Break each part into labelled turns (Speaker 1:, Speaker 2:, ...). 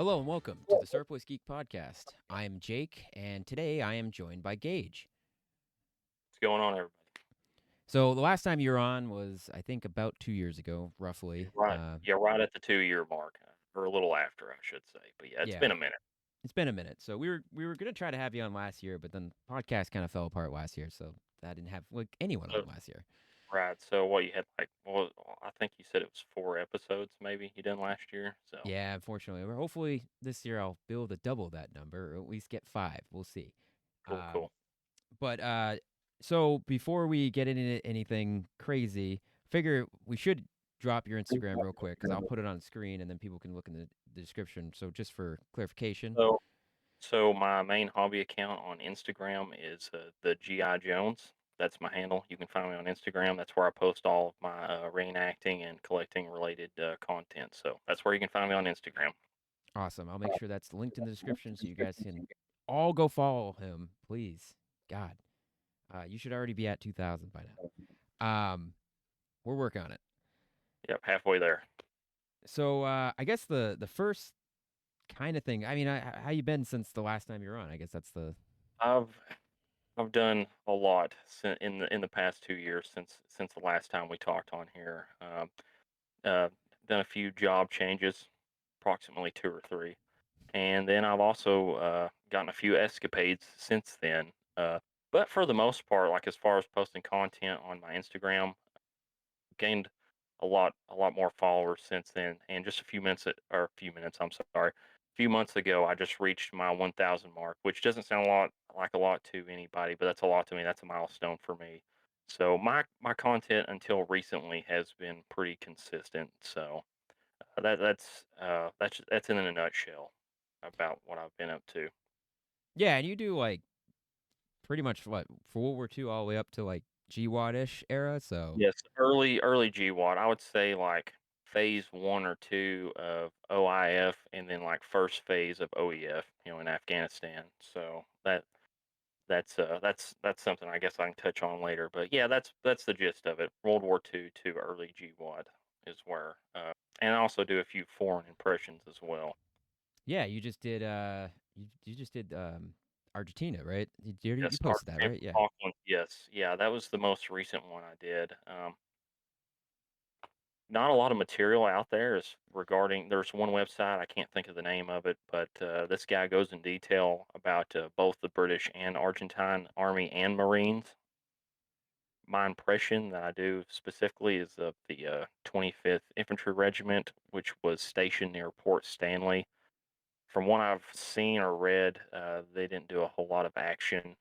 Speaker 1: Hello and welcome to the Surplus Geek Podcast. I am Jake, and today I am joined by Gage.
Speaker 2: What's going on, everybody?
Speaker 1: So the last time you were on was, I think, about 2 years ago, roughly.
Speaker 2: Right at the 2-year mark, or a little after, I should say. But yeah, it's
Speaker 1: Yeah,
Speaker 2: been a minute.
Speaker 1: it's been a minute. So we were gonna try to have you on last year, but then the podcast kind of fell apart last year, so I didn't have anyone
Speaker 2: So,
Speaker 1: on last year.
Speaker 2: right. So what you had well, I think you said it was 4 episodes, maybe you did last year. So
Speaker 1: Yeah, unfortunately, or hopefully this year I'll be able to double that number, or at least get five. We'll see.
Speaker 2: cool,
Speaker 1: Um,
Speaker 2: cool.
Speaker 1: but so before we get into anything crazy, figure we should drop your Instagram real quick because I'll put it on the screen and then people can look in the description. So just for clarification.
Speaker 2: So so my main hobby account on Instagram is the GI Jones. That's my handle. You can find me on Instagram. That's where I post all of my reenacting and collecting related content. So that's where you can find me on Instagram.
Speaker 1: Awesome. I'll make sure that's linked in the description so you guys can all go follow him, please. God, you should already be at 2,000 by now. We're working on it.
Speaker 2: Yep, halfway there.
Speaker 1: So I guess the first kind of thing. I mean, how you been since the last time you were on? I guess that's the
Speaker 2: I've I've done a lot in the past 2 years since the last time we talked on here. Uh, Done a few job changes, approximately two or three, and then I've also gotten a few escapades since then. But for the most part, like as far as posting content on my Instagram, gained a lot more followers since then. And just a few minutes, I'm sorry, a few months ago, I just reached my 1,000 mark, which doesn't sound a lot to anybody, but that's a lot to me. That's a milestone for me. So my content until recently has been pretty consistent. So that's in a nutshell about what I've been up to.
Speaker 1: yeah. And you do like pretty much what for World War II all the way up to like GWAT ish era. So
Speaker 2: Yes, early GWAT. I would say like phase one or two of OIF, and then like first phase of OEF, in Afghanistan. So that's something I guess I can touch on later. But yeah, that's the gist of it. World War II to early GWAT is where, and I also do a few foreign impressions as well.
Speaker 1: yeah, you just did Argentina, right? You
Speaker 2: Yes,
Speaker 1: posted that,
Speaker 2: Argentina
Speaker 1: right? Yeah.
Speaker 2: Falklands. Yes, yeah, that was the most recent one I did. Not a lot of material out there is regarding. There's one website, I can't think of the name of it, but this guy goes in detail about both the British and Argentine Army and Marines. My impression that I do specifically is of the 25th Infantry Regiment, which was stationed near Port Stanley. From what I've seen or read, they didn't do a whole lot of action.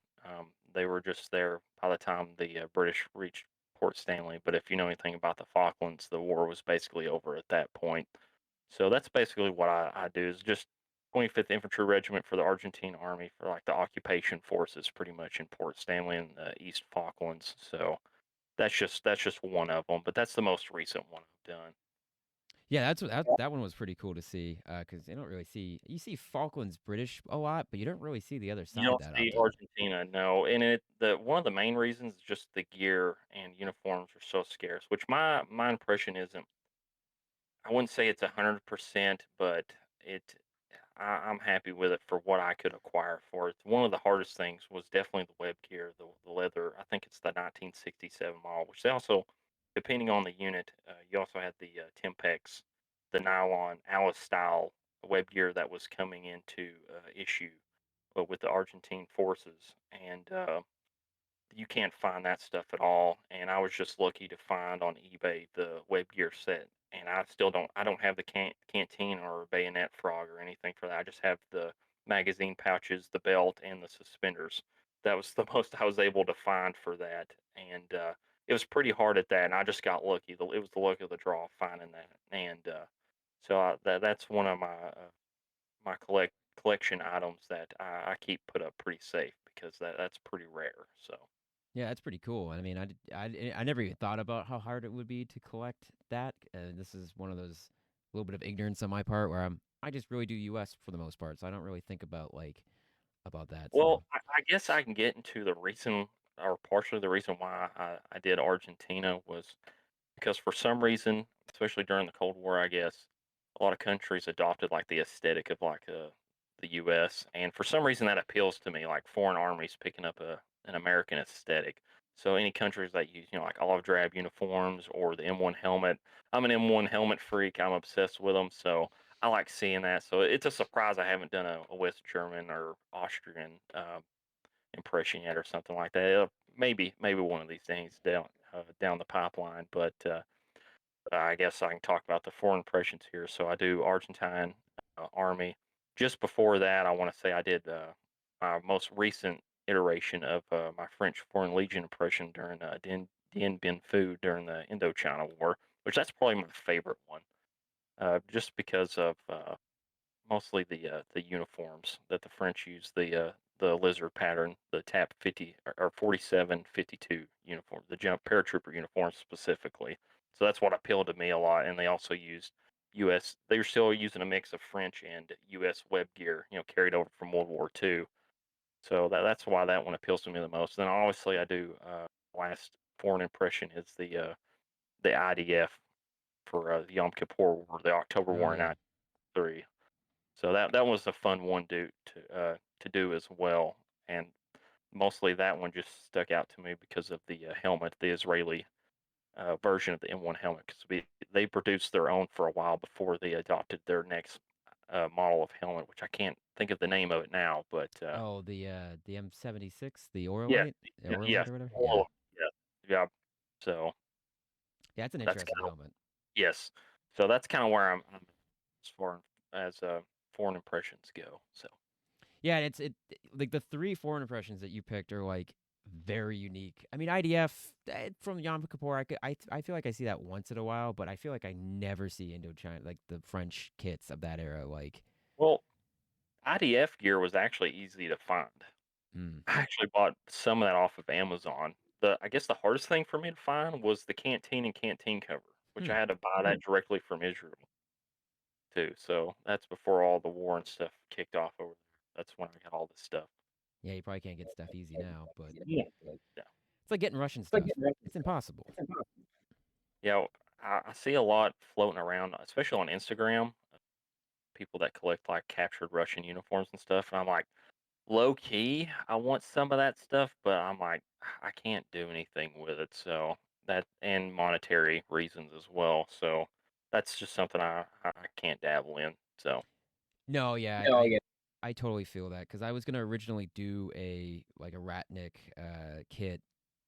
Speaker 2: They were just there by the time the British reached Port Stanley. But if you know anything about the Falklands, the war was basically over at that point. So that's basically what I do is just 25th Infantry Regiment for the Argentine Army for like the occupation forces, pretty much in Port Stanley and the East Falklands. So that's just one of them, but that's the most recent one I've done.
Speaker 1: Yeah, that one was pretty cool to see because you don't really see Falklands British a lot, but you don't really see the other
Speaker 2: You
Speaker 1: side
Speaker 2: don't
Speaker 1: that
Speaker 2: see
Speaker 1: often.
Speaker 2: Argentina, no, and the one of the main reasons is just the gear and uniforms are so scarce, which my impression isn't. I wouldn't say it's 100%, but I'm happy with it for what I could acquire for it. One of the hardest things was definitely the web gear, the leather. I think it's the 1967 model, which they also, depending on the unit, you also had the Tempex, the nylon Alice style web gear that was coming into issue with the Argentine forces, and you can't find that stuff at all. And I was just lucky to find on eBay the web gear set. And I don't have the canteen or bayonet frog or anything for that. I just have the magazine pouches, the belt, and the suspenders. That was the most I was able to find for that. And it was pretty hard at that. And I just got lucky. It was the luck of the draw finding that. And that's one of my collection items that I keep put up pretty safe because that's pretty rare. So.
Speaker 1: Yeah, that's pretty cool. I mean, I never even thought about how hard it would be to collect that. This is one of those little bit of ignorance on my part where I just really do U.S. for the most part, so I don't really think about about that.
Speaker 2: Well,
Speaker 1: So
Speaker 2: I guess I can get into the reason, or partially the reason why I did Argentina was because for some reason, especially during the Cold War, I guess, a lot of countries adopted like the aesthetic of like the U.S. and for some reason that appeals to me, like foreign armies picking up an American aesthetic. So any countries that use, like olive drab uniforms or the M1 helmet. I'm an M1 helmet freak. I'm obsessed with them. So I like seeing that. So it's a surprise I haven't done a West German or Austrian impression yet or something like that. Maybe one of these things down the pipeline. But I guess I can talk about the foreign impressions here. So I do Argentine Army. Just before that, I want to say I did my most recent iteration of my French Foreign Legion impression during Dien Bien Phu during the Indochina War, which that's probably my favorite one, just because of mostly the uniforms that the French use, the lizard pattern, the TAP 50 or 4752 uniform, the jump paratrooper uniforms specifically. So that's what appealed to me a lot. And they also used U.S. They were still using a mix of French and U.S. web gear, carried over from World War II. So that's why that one appeals to me the most. Then obviously I do last foreign impression is the IDF for the Yom Kippur War, the October
Speaker 1: Oh
Speaker 2: War in
Speaker 1: yeah.
Speaker 2: '93. So that was a fun one to do as well, and mostly that one just stuck out to me because of the helmet, the Israeli version of the M1 helmet, because they produced their own for a while before they adopted their next model of helmet, which I can't think of the name of it now, but
Speaker 1: Oh, the M76, the
Speaker 2: yes,
Speaker 1: Orlite,
Speaker 2: yes,
Speaker 1: or whatever. Yeah.
Speaker 2: Orla, yes, yeah. So
Speaker 1: Yeah, it's an
Speaker 2: that's
Speaker 1: interesting
Speaker 2: kind of
Speaker 1: helmet.
Speaker 2: yes. So that's kind of where I'm as far as foreign impressions go. So
Speaker 1: Yeah, and like the three foreign impressions that you picked are like very unique. I mean, IDF from Yom Kippur, I feel like I see that once in a while, but I feel like I never see Indochina like the French kits of that era. Like,
Speaker 2: well, IDF gear was actually easy to find.
Speaker 1: mm,
Speaker 2: I actually bought some of that off of Amazon. I guess the hardest thing for me to find was the canteen and canteen cover, which
Speaker 1: hmm.
Speaker 2: I had to buy that directly from Israel too. So that's before all the war and stuff kicked off over there. That's when I got all this stuff.
Speaker 1: Yeah, you probably can't get stuff easy now, but
Speaker 2: Yeah. Yeah.
Speaker 1: it's like getting Russian stuff. It's impossible.
Speaker 2: Yeah, I see a lot floating around, especially on Instagram, people that collect like captured Russian uniforms and stuff. And I'm like, low key, I want some of that stuff, but I'm like, I can't do anything with it. So that and monetary reasons as well. So that's just something I can't dabble in. So
Speaker 1: No, yeah,
Speaker 2: oh yeah,
Speaker 1: I totally feel that because I was gonna originally do a like a Ratnik kit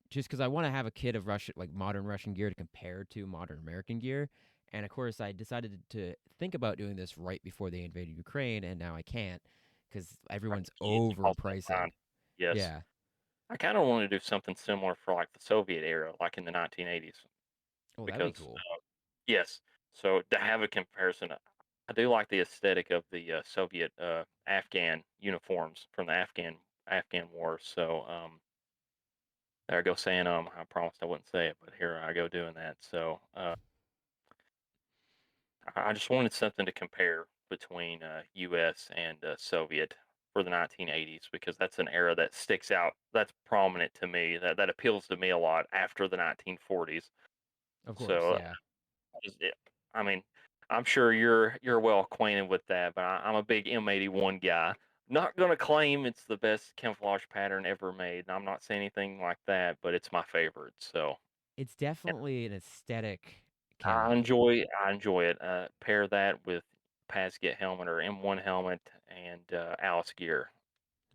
Speaker 1: just because I want to have a kit of Russian, like modern Russian gear to compare to modern American gear. And of course, I decided to think about doing this right before they invaded Ukraine, and now I can't because
Speaker 2: right,
Speaker 1: everyone's
Speaker 2: it's all that
Speaker 1: overpricing.
Speaker 2: time. Yes,
Speaker 1: Yeah.
Speaker 2: I kind of want to do something similar for like the Soviet era, like in the 1980s,
Speaker 1: Oh, that'd be
Speaker 2: because
Speaker 1: cool.
Speaker 2: yes. So to have a comparison, I do like the aesthetic of the Soviet Afghan uniforms from the Afghan War. So there I go saying I promised I wouldn't say it, but here I go doing that. So I just wanted something to compare between U.S. and Soviet for the 1980s because that's an era that sticks out. That's prominent to me. That appeals to me a lot after the 1940s.
Speaker 1: Of course,
Speaker 2: So
Speaker 1: yeah.
Speaker 2: it, I mean, I'm sure you're well acquainted with that, but I'm a big M81 guy. Not gonna claim it's the best camouflage pattern ever made, and I'm not saying anything like that, but it's my favorite. So
Speaker 1: It's
Speaker 2: yeah,
Speaker 1: definitely an aesthetic camo.
Speaker 2: I enjoy it. Pair that with Pasget helmet or M1 helmet and Alice gear,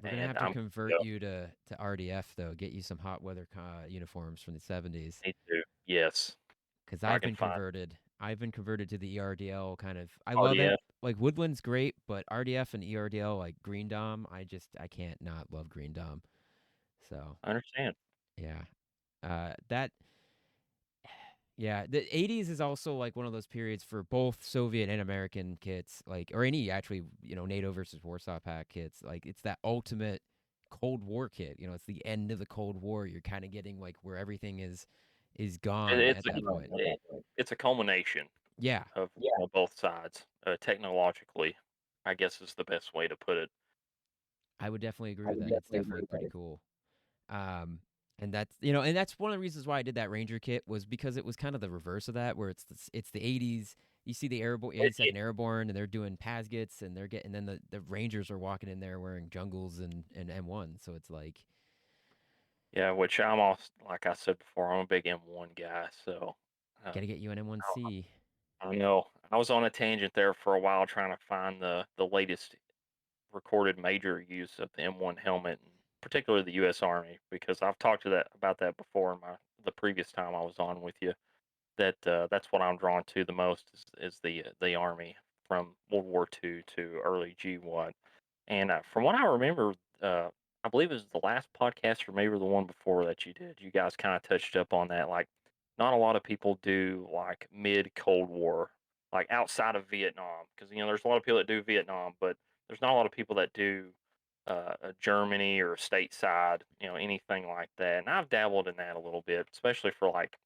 Speaker 1: We're gonna
Speaker 2: and
Speaker 1: have to
Speaker 2: I'm
Speaker 1: convert
Speaker 2: yeah,
Speaker 1: you to RDF though. Get you some hot weather uniforms from the '70s.
Speaker 2: me too. Yes,
Speaker 1: Because
Speaker 2: if I can find
Speaker 1: I've been converted to the ERDL kind of. I love it.
Speaker 2: RDF.
Speaker 1: Like Woodland's great, but RDF and ERDL like Green Dom, I can't not love Green Dom. So
Speaker 2: I understand.
Speaker 1: yeah, that yeah, the '80s is also like one of those periods for both Soviet and American kits, like or any actually NATO versus Warsaw Pact kits. Like it's that ultimate Cold War kit. It's the end of the Cold War. You're kind of getting like where everything is gone
Speaker 2: It's
Speaker 1: at that point.
Speaker 2: it's a culmination
Speaker 1: Yeah,
Speaker 2: of both sides, technologically, I guess is the best way to put it.
Speaker 1: I would definitely agree with that. It's definitely pretty cool. Um, and that's one of the reasons why I did that Ranger kit was because it was kind of the reverse of that, where it's the '80s. You see the airborne,
Speaker 2: It,
Speaker 1: 82nd Airborne, and they're doing Pasgets, and they're getting. Then the Rangers are walking in there wearing jungles and M1. So it's like,
Speaker 2: yeah, which I'm also, like I said before, I'm a big M1 guy, so uh,
Speaker 1: gotta get you an M1C.
Speaker 2: I know I was on a tangent there for a while trying to find the latest recorded major use of the M1 helmet, and particularly the U.S. Army, because I've talked to that about that before in the previous time I was on with you. That's what I'm drawn to the most is the Army from World War II to early G1. And from what I remember, uh, I believe it was the last podcast or maybe the one before that you did. You guys kind of touched up on that. Like, not a lot of people do like mid Cold War, like outside of Vietnam, because there's a lot of people that do Vietnam, but there's not a lot of people that do Germany or stateside, anything like that. And I've dabbled in that a little bit, especially for like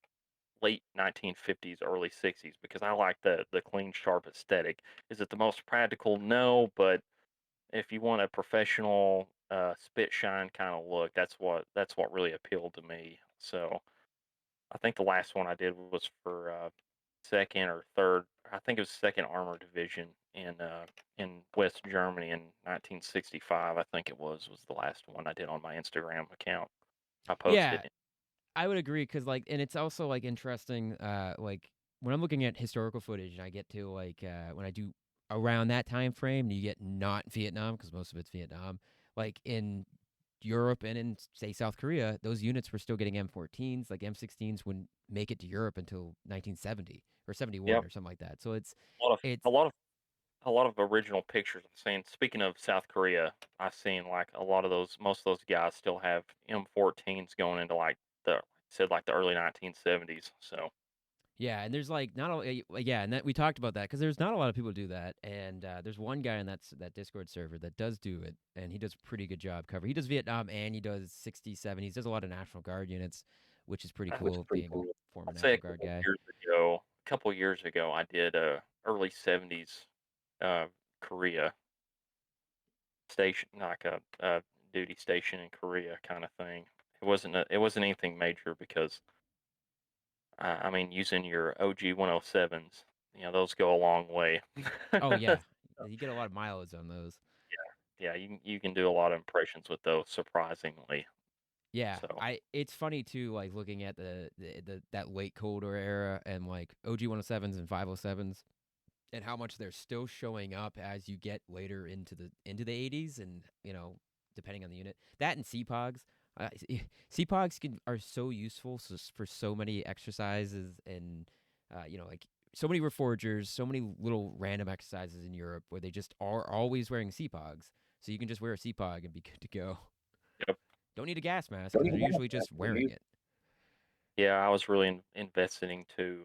Speaker 2: late 1950s, early 60s, because I like the clean, sharp aesthetic. Is it the most practical? No, but if you want a professional spit shine kind of look, that's what really appealed to me. So I think the last one I did was for second or third. I think it was Second Armored Division in West Germany in 1965. I think it was the last one I did on my Instagram account. I posted
Speaker 1: Yeah,
Speaker 2: it.
Speaker 1: I would agree because like, and it's also like interesting. Like when I'm looking at historical footage, and I get to like when I do around that time frame, and you get not Vietnam because most of it's Vietnam. Like in Europe and in say South Korea, those units were still getting M14s. Like M16s wouldn't make it to Europe until 1970 or 71
Speaker 2: Yep,
Speaker 1: or something like that. So
Speaker 2: a lot of
Speaker 1: it's
Speaker 2: a lot of a lot of original pictures. I'm saying, speaking of South Korea, I've seen like a lot of those. Most of those guys still have M14s going into like the early 1970s. So
Speaker 1: Yeah, and there's like not all yeah, and that we talked about that because there's not a lot of people who do that, and there's one guy in that Discord server that does do it, and he does a pretty good job cover. He does Vietnam and he does 67. He does a lot of National Guard units, which is pretty
Speaker 2: which is
Speaker 1: cool,
Speaker 2: pretty
Speaker 1: being a
Speaker 2: cool.
Speaker 1: former
Speaker 2: I'd say
Speaker 1: National Guard guy.
Speaker 2: a couple years ago, I did a early 70s uh, Korea station, like a duty station in Korea kind of thing. It wasn't anything major because I mean, using your OG 107s, those go a long way.
Speaker 1: Oh yeah, you get a lot of mileage on those.
Speaker 2: Yeah, you can do a lot of impressions with those, surprisingly.
Speaker 1: Yeah,
Speaker 2: So,
Speaker 1: it's funny too, like looking at the that late Cold War era and like OG 107s and 507s and how much they're still showing up as you get later into the 80s and depending on the unit that and CPOGs CPOGs are so useful for so many exercises and like so many reforgers, so many little random exercises in Europe where they just are always wearing CPOGs, so you can just wear a CPOG and be good to go.
Speaker 2: yep.
Speaker 1: Don't need a gas mask
Speaker 2: Don't
Speaker 1: because they're
Speaker 2: even know
Speaker 1: usually
Speaker 2: that.
Speaker 1: just wearing it.
Speaker 2: Yeah, I was really invested into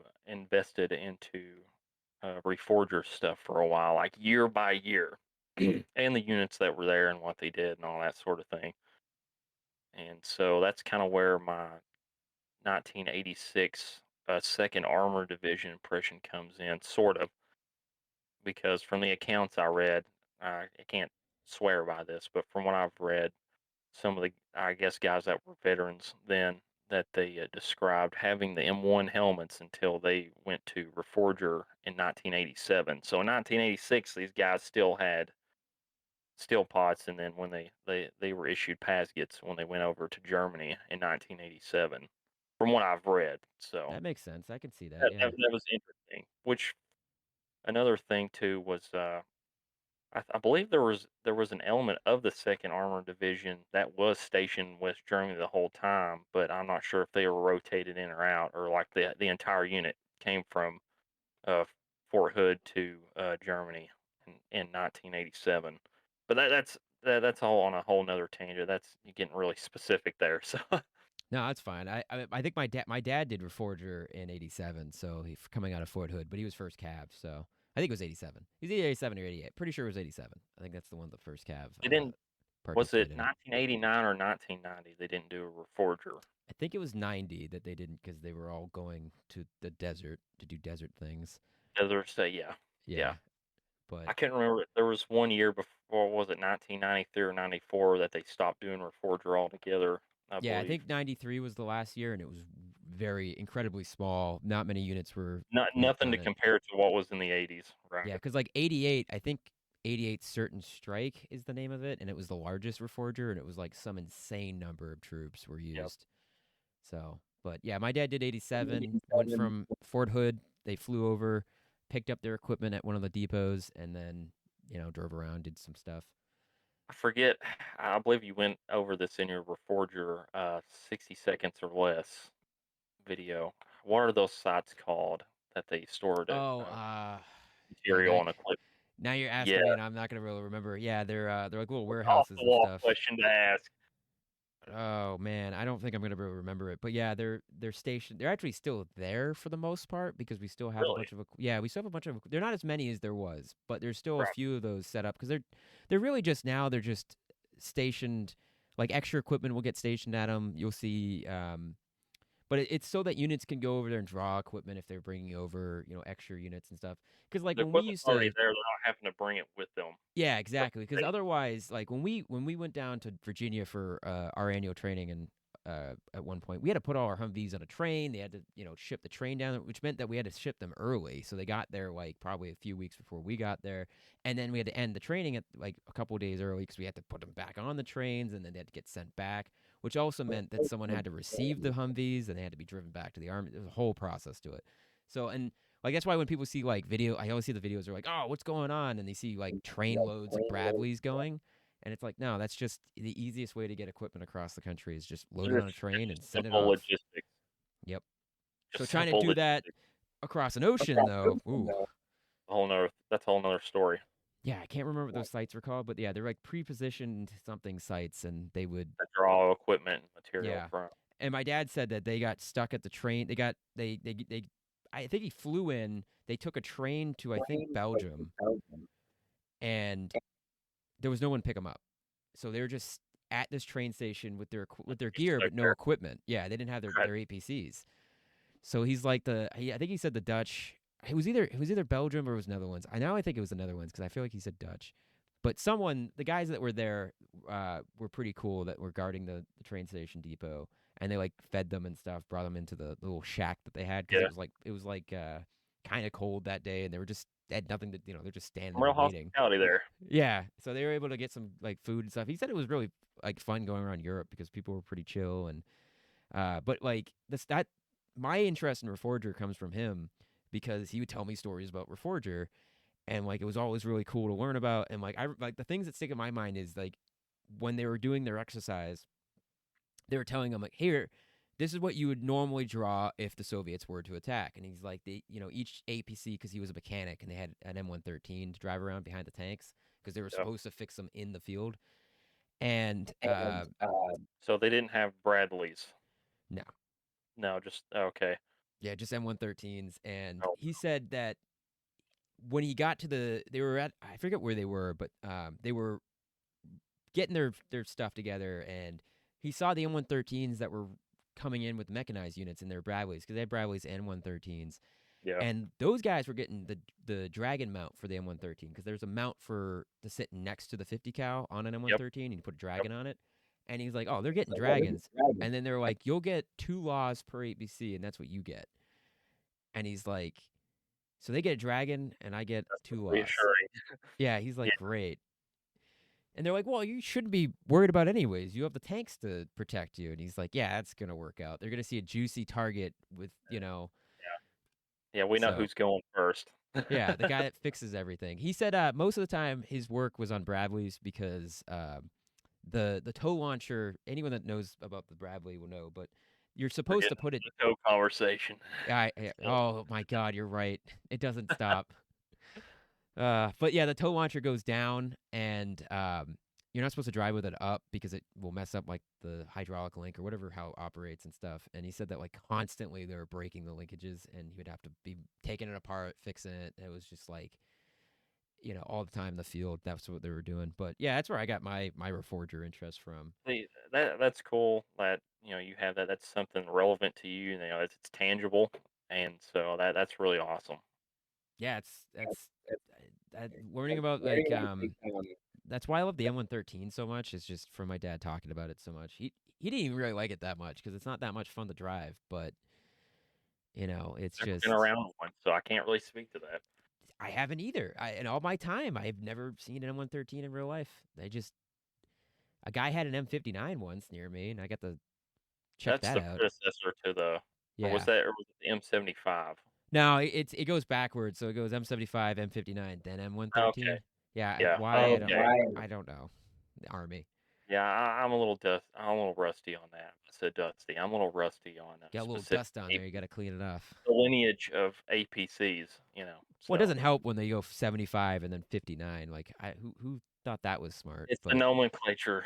Speaker 2: Reforger stuff for a while, like year by year, and the units that were there and what they did and all that sort of thing. And so that's kind of where my 1986 Second Armor Division impression comes in, sort of, because from the accounts I read, I can't swear by this, but from what I've read, some of the, I guess, guys that were veterans then, that they described having the M1 helmets until they went to Reforger in 1987. So in 1986, these guys still had steel pots, and then when they were issued Pasgets when they went over to Germany in 1987, from what I've read. So
Speaker 1: That makes sense. I can see that.
Speaker 2: that,
Speaker 1: Yeah.
Speaker 2: that, that was interesting. Which another thing too was I believe there was an element of the Second Armored Division that was stationed in West Germany the whole time, but I'm not sure if they were rotated in or out, or like the entire unit came from uh, Fort Hood to Germany in 1987. But that's all on a whole nother tangent. That's you getting really specific there. So
Speaker 1: No, that's fine. I think my dad did Reforger in '87, so he coming out of Fort Hood, but he was first Cav, so I think it was '87. He's either '87 or '88. Pretty sure it was '87. I think that's the one the first Cav
Speaker 2: they didn't. Was it
Speaker 1: participated in.
Speaker 2: 1989 or 1990? They didn't do a Reforger.
Speaker 1: I think it was '90 that they didn't because they were all going to the desert to do desert things.
Speaker 2: Others say, yeah,
Speaker 1: Yeah,
Speaker 2: yeah.
Speaker 1: but
Speaker 2: I can't remember. There was one year before, was it 1993 or 94, that they stopped doing Reforger altogether, I
Speaker 1: yeah, I
Speaker 2: believe.
Speaker 1: think '93 was the last year, and it was very incredibly small. Not many units
Speaker 2: Not
Speaker 1: were
Speaker 2: nothing to
Speaker 1: done it.
Speaker 2: compare to what was in the '80s,
Speaker 1: Yeah,
Speaker 2: right?
Speaker 1: because like 88, I think 88 Certain Strike is the name of it, and it was the largest reforger, and it was like some insane number of troops were
Speaker 2: Yep.
Speaker 1: used. So, but yeah, my dad did 87, went from Fort Hood. They flew over, picked up their equipment at one of the depots, and then, drove around, did some stuff.
Speaker 2: I forget. I believe you went over this in your Reforger 60 seconds or less video. What are those sites called that they stored
Speaker 1: Oh, yeah,
Speaker 2: material and equipment?
Speaker 1: now you're
Speaker 2: Yeah,
Speaker 1: asking me, and I'm not gonna really remember. Yeah, they're like little
Speaker 2: off
Speaker 1: warehouses
Speaker 2: the
Speaker 1: and
Speaker 2: wall
Speaker 1: stuff.
Speaker 2: question to ask.
Speaker 1: Oh man, I don't think I'm gonna be able to remember it. But yeah, they're stationed. They're actually still there for the most part because we still have a
Speaker 2: Really?
Speaker 1: bunch of yeah, we still have a bunch of. They're not as many as there was, but there's still a
Speaker 2: Right.
Speaker 1: few of those set up because they're really just now they're just stationed. Like extra equipment will get stationed at them. You'll see, but it's so that units can go over there and draw equipment if they're bringing over extra units and stuff. Because like
Speaker 2: The
Speaker 1: when we
Speaker 2: equipment's
Speaker 1: used
Speaker 2: already
Speaker 1: to
Speaker 2: there. They're not having to bring it with them
Speaker 1: yeah,
Speaker 2: from
Speaker 1: exactly.
Speaker 2: the
Speaker 1: Because
Speaker 2: state.
Speaker 1: otherwise, like when we went down to Virginia for our annual training, and at one point we had to put all our Humvees on a train. They had to ship the train down, which meant that we had to ship them early. So they got there like probably a few weeks before we got there, and then we had to end the training at like a couple of days early because we had to put them back on the trains, and then they had to get sent back. Which also meant that someone had to receive the Humvees, and they had to be driven back to the army. There was a whole process to it. So and like that's why when people see like video, I always see the videos. They're like, "Oh, what's going on?" And they see like train loads of Bradleys going, and it's like, no, that's just the easiest way to get equipment across the country is just load it on a
Speaker 2: It's
Speaker 1: train and
Speaker 2: just
Speaker 1: send it
Speaker 2: simple
Speaker 1: off.
Speaker 2: logistics.
Speaker 1: Yep. So
Speaker 2: Just
Speaker 1: trying to
Speaker 2: simple
Speaker 1: do that
Speaker 2: logistics.
Speaker 1: across an ocean, though, ooh,
Speaker 2: That's a whole nother story.
Speaker 1: yeah, I can't remember what those sites were called, but yeah, they're like pre-positioned something sites, and they would,
Speaker 2: To draw equipment and material
Speaker 1: yeah.
Speaker 2: from.
Speaker 1: And my dad said that they got stuck at the train. They. I think he flew in. They took a train to I think Belgium, and there was no one to pick them up. So they were just at this train station with their
Speaker 2: Be
Speaker 1: gear
Speaker 2: stuck
Speaker 1: but no
Speaker 2: there.
Speaker 1: equipment. Yeah, they didn't have
Speaker 2: Right.
Speaker 1: their APCs. So he's like I think he said the Dutch. It was either Belgium or it was Netherlands. I think it was the Netherlands because I feel like he said Dutch. But the guys that were there, were pretty cool that were guarding the train station depot, and they like fed them and stuff, brought them into the little shack that they had because
Speaker 2: Yeah.
Speaker 1: it was like kind of cold that day, and they had nothing to they're just standing
Speaker 2: Some
Speaker 1: there
Speaker 2: real
Speaker 1: waiting.
Speaker 2: hospitality there.
Speaker 1: Yeah, so they were able to get some like food and stuff. He said it was really like fun going around Europe because people were pretty chill and but like this that my interest in Reforger comes from him because he would tell me stories about Reforger and like it was always really cool to learn about and like I like the things that stick in my mind is like when they were doing their exercise they were telling him like here this is what you would normally draw if the Soviets were to attack and he's like each APC because he was a mechanic and they had an M113 to drive around behind the tanks because they were
Speaker 2: Yeah.
Speaker 1: supposed to fix them in the field and
Speaker 2: So they didn't have Bradleys.
Speaker 1: no.
Speaker 2: No, just okay.
Speaker 1: Yeah, just M113s. And
Speaker 2: No.
Speaker 1: he said that when he got to they were at, I forget where they were, but they were getting their stuff together. And he saw the M113s that were coming in with mechanized units in their Bradleys because they had Bradleys and M113s.
Speaker 2: Yeah.
Speaker 1: And those guys were getting the Dragon mount for the M113 because there's a mount for to sit next to the 50 cal on an
Speaker 2: Yep.
Speaker 1: M113 and you put a
Speaker 2: Yep.
Speaker 1: Dragon on it. And he's like, oh, they're getting Dragons. And then they're like, you'll get 2 laws per 8BC, and that's what you get. And he's like, so they get a Dragon, and I get
Speaker 2: That's
Speaker 1: 2 laws.
Speaker 2: reassuring.
Speaker 1: Yeah, he's
Speaker 2: Yeah.
Speaker 1: like, great. And they're like, well, you shouldn't be worried about anyways. You have the tanks to protect you. And he's like, yeah, that's gonna work out. They're gonna see a juicy target with,
Speaker 2: Yeah. We know
Speaker 1: so
Speaker 2: who's going first.
Speaker 1: yeah, the guy that fixes everything. He said most of the time his work was on Bradley's because the tow launcher. Anyone that knows about the Bradley will know, but you're
Speaker 2: We're
Speaker 1: supposed to
Speaker 2: getting
Speaker 1: put it.
Speaker 2: into the co-conversation. So,
Speaker 1: Oh my God, you're right. It doesn't stop. But yeah, the tow launcher goes down, and you're not supposed to drive with it up because it will mess up like the hydraulic link or whatever how it operates and stuff. And he said that like constantly they were breaking the linkages, and he would have to be taking it apart, fixing it. It was just like all the time in the field. That's what they were doing. But yeah, that's where I got my reforger interest from.
Speaker 2: that's cool that you have that. That's something relevant to you. It's tangible, and so that's really awesome.
Speaker 1: Yeah, it's learning about like that's why I love the M113 so much. Is just from my dad talking about it so much. He didn't even really like it that much because it's not that much fun to drive, but It's
Speaker 2: Never been
Speaker 1: just
Speaker 2: around one, so I can't really speak to that.
Speaker 1: I haven't either. In all my time, I've never seen an M113 in real life. A guy had an M59 once near me, and I got to check
Speaker 2: That's
Speaker 1: that
Speaker 2: the
Speaker 1: out.
Speaker 2: predecessor to the
Speaker 1: Yeah.
Speaker 2: or was it the M75?
Speaker 1: No, it goes backwards. So it goes M75, M59, then
Speaker 2: Okay,
Speaker 1: M113. Yeah,
Speaker 2: yeah,
Speaker 1: why
Speaker 2: okay.
Speaker 1: I don't know. The Army
Speaker 2: Yeah, I'm a little rusty on that. I said dusty. I'm a little rusty on,
Speaker 1: got a little
Speaker 2: specific
Speaker 1: dust on there. You got
Speaker 2: AP
Speaker 1: to clean it off.
Speaker 2: the lineage of APCs,
Speaker 1: Well, it
Speaker 2: so
Speaker 1: doesn't help when they go 75 and then 59. Like, who thought that was smart?
Speaker 2: it's the
Speaker 1: But
Speaker 2: nomenclature.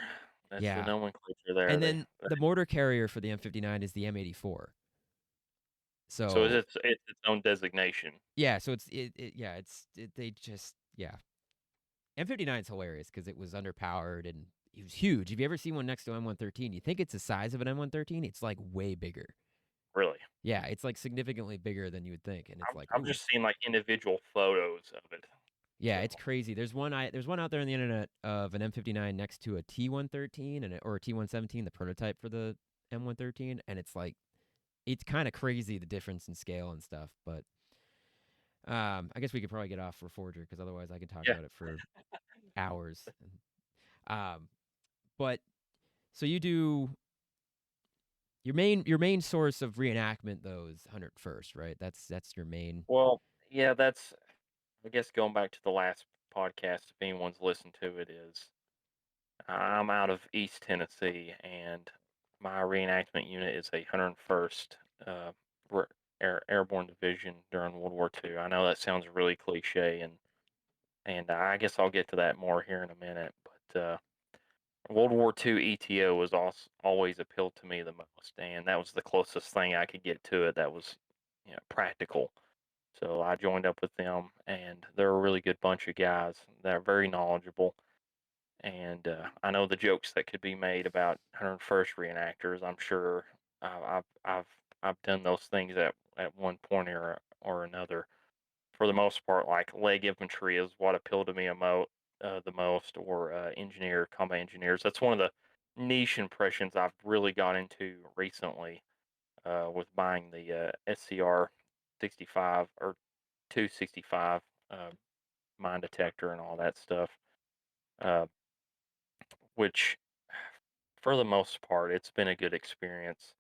Speaker 2: That's the
Speaker 1: yeah,
Speaker 2: nomenclature there.
Speaker 1: and then the mortar carrier for the M59 is the M84.
Speaker 2: So
Speaker 1: So
Speaker 2: it's its own designation,
Speaker 1: yeah, so yeah, they just yeah. M59 is hilarious because it was underpowered and it was huge. Have you ever seen one next to M113? You think it's the size of an M113? It's like way bigger.
Speaker 2: really.
Speaker 1: Yeah, it's like significantly bigger than you would think, and it's like,
Speaker 2: I've
Speaker 1: ooh,
Speaker 2: just seen, like, individual photos of it,
Speaker 1: yeah, it's
Speaker 2: so
Speaker 1: crazy. There's one out there on the internet of an M59 next to a T113 or a T117, the prototype for the M113, and it's kind of crazy the difference in scale and stuff. But I guess we could probably get off for Forger because otherwise I could talk
Speaker 2: yeah.
Speaker 1: about it for hours. Um, but so you do your main source of reenactment though is 101st, right? That's your main.
Speaker 2: Well, yeah, that's I guess going back to the last podcast, if anyone's listened to it, is I'm out of East Tennessee, and my reenactment unit is a 101st R- Airborne Division during World War II. I know that sounds really cliche, and I guess I'll get to that more here in a minute. But World War II ETO was also always appealed to me the most, and that was the closest thing I could get to it that was, practical. So I joined up with them, and they're a really good bunch of guys that are very knowledgeable. And I know the jokes that could be made about 101st reenactors. I'm sure I've done those things at one point or another. For the most part, like leg infantry is what appealed to me the most, or combat engineers. That's one of the niche impressions I've really got into recently with buying the SCR 65 or 265 uh, mine detector and all that stuff, uh, which for the most part, it's been a good experience.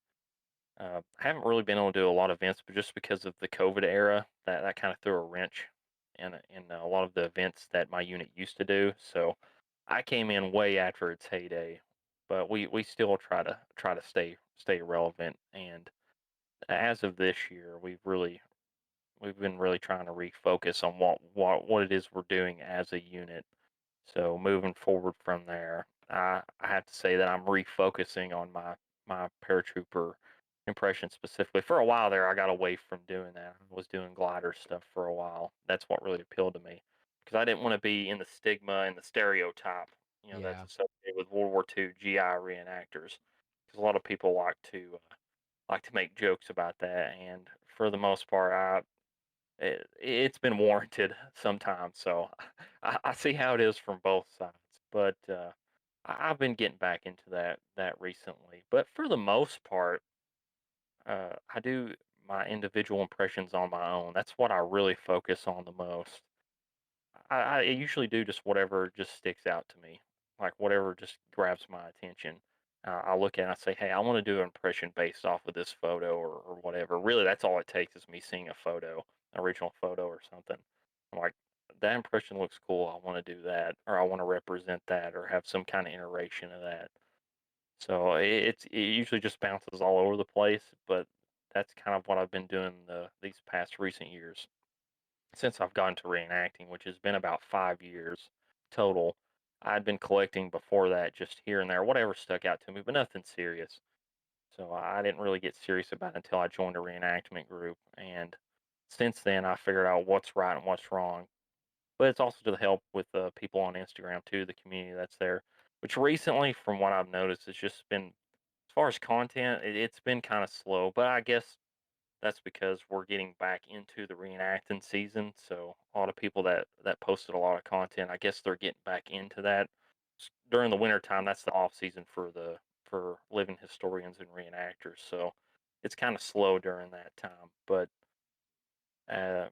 Speaker 2: I haven't really been able to do a lot of events, but just because of the COVID era, that kind of threw a wrench in a lot of the events that my unit used to do. So I came in way after its heyday, but we still try to stay relevant. And as of this year, we've been really trying to refocus on what it is we're doing as a unit. So moving forward from there, I have to say that I'm refocusing on my paratrooper impression specifically. For a while there, I got away from doing that. I was doing glider stuff for a while. That's what really appealed to me because I didn't want to be in the stigma and the stereotype, that's
Speaker 1: Yeah,
Speaker 2: associated with World War II GI reenactors. Because a lot of people like to make jokes about that, and for the most part, it's been warranted sometimes. So I see how it is from both sides. But I've been getting back into that recently. But for the most part, I do my individual impressions on my own. That's what I really focus on the most. I usually do just whatever just sticks out to me, like whatever just grabs my attention. I look at it and I say, hey, I want to do an impression based off of this photo or whatever. Really, that's all it takes is me seeing a photo, original photo or something. I'm like, that impression looks cool. I want to do that, or I want to represent that, or have some kind of iteration of that. So it usually just bounces all over the place, but that's kind of what I've been doing these past recent years since I've gone to reenacting, which has been about 5 years total. I'd been collecting before that, just here and there, whatever stuck out to me, but nothing serious. So I didn't really get serious about it until I joined a reenactment group. And since then, I figured out what's right and what's wrong. But it's also to help with people on Instagram too, the community that's there. Which recently, from what I've noticed, has just been, as far as content, it's been kind of slow. But I guess that's because we're getting back into the reenacting season, so a lot of people that posted a lot of content, I guess they're getting back into that. During the winter time, that's the off season for living historians and reenactors. So it's kind of slow during that time. But uh,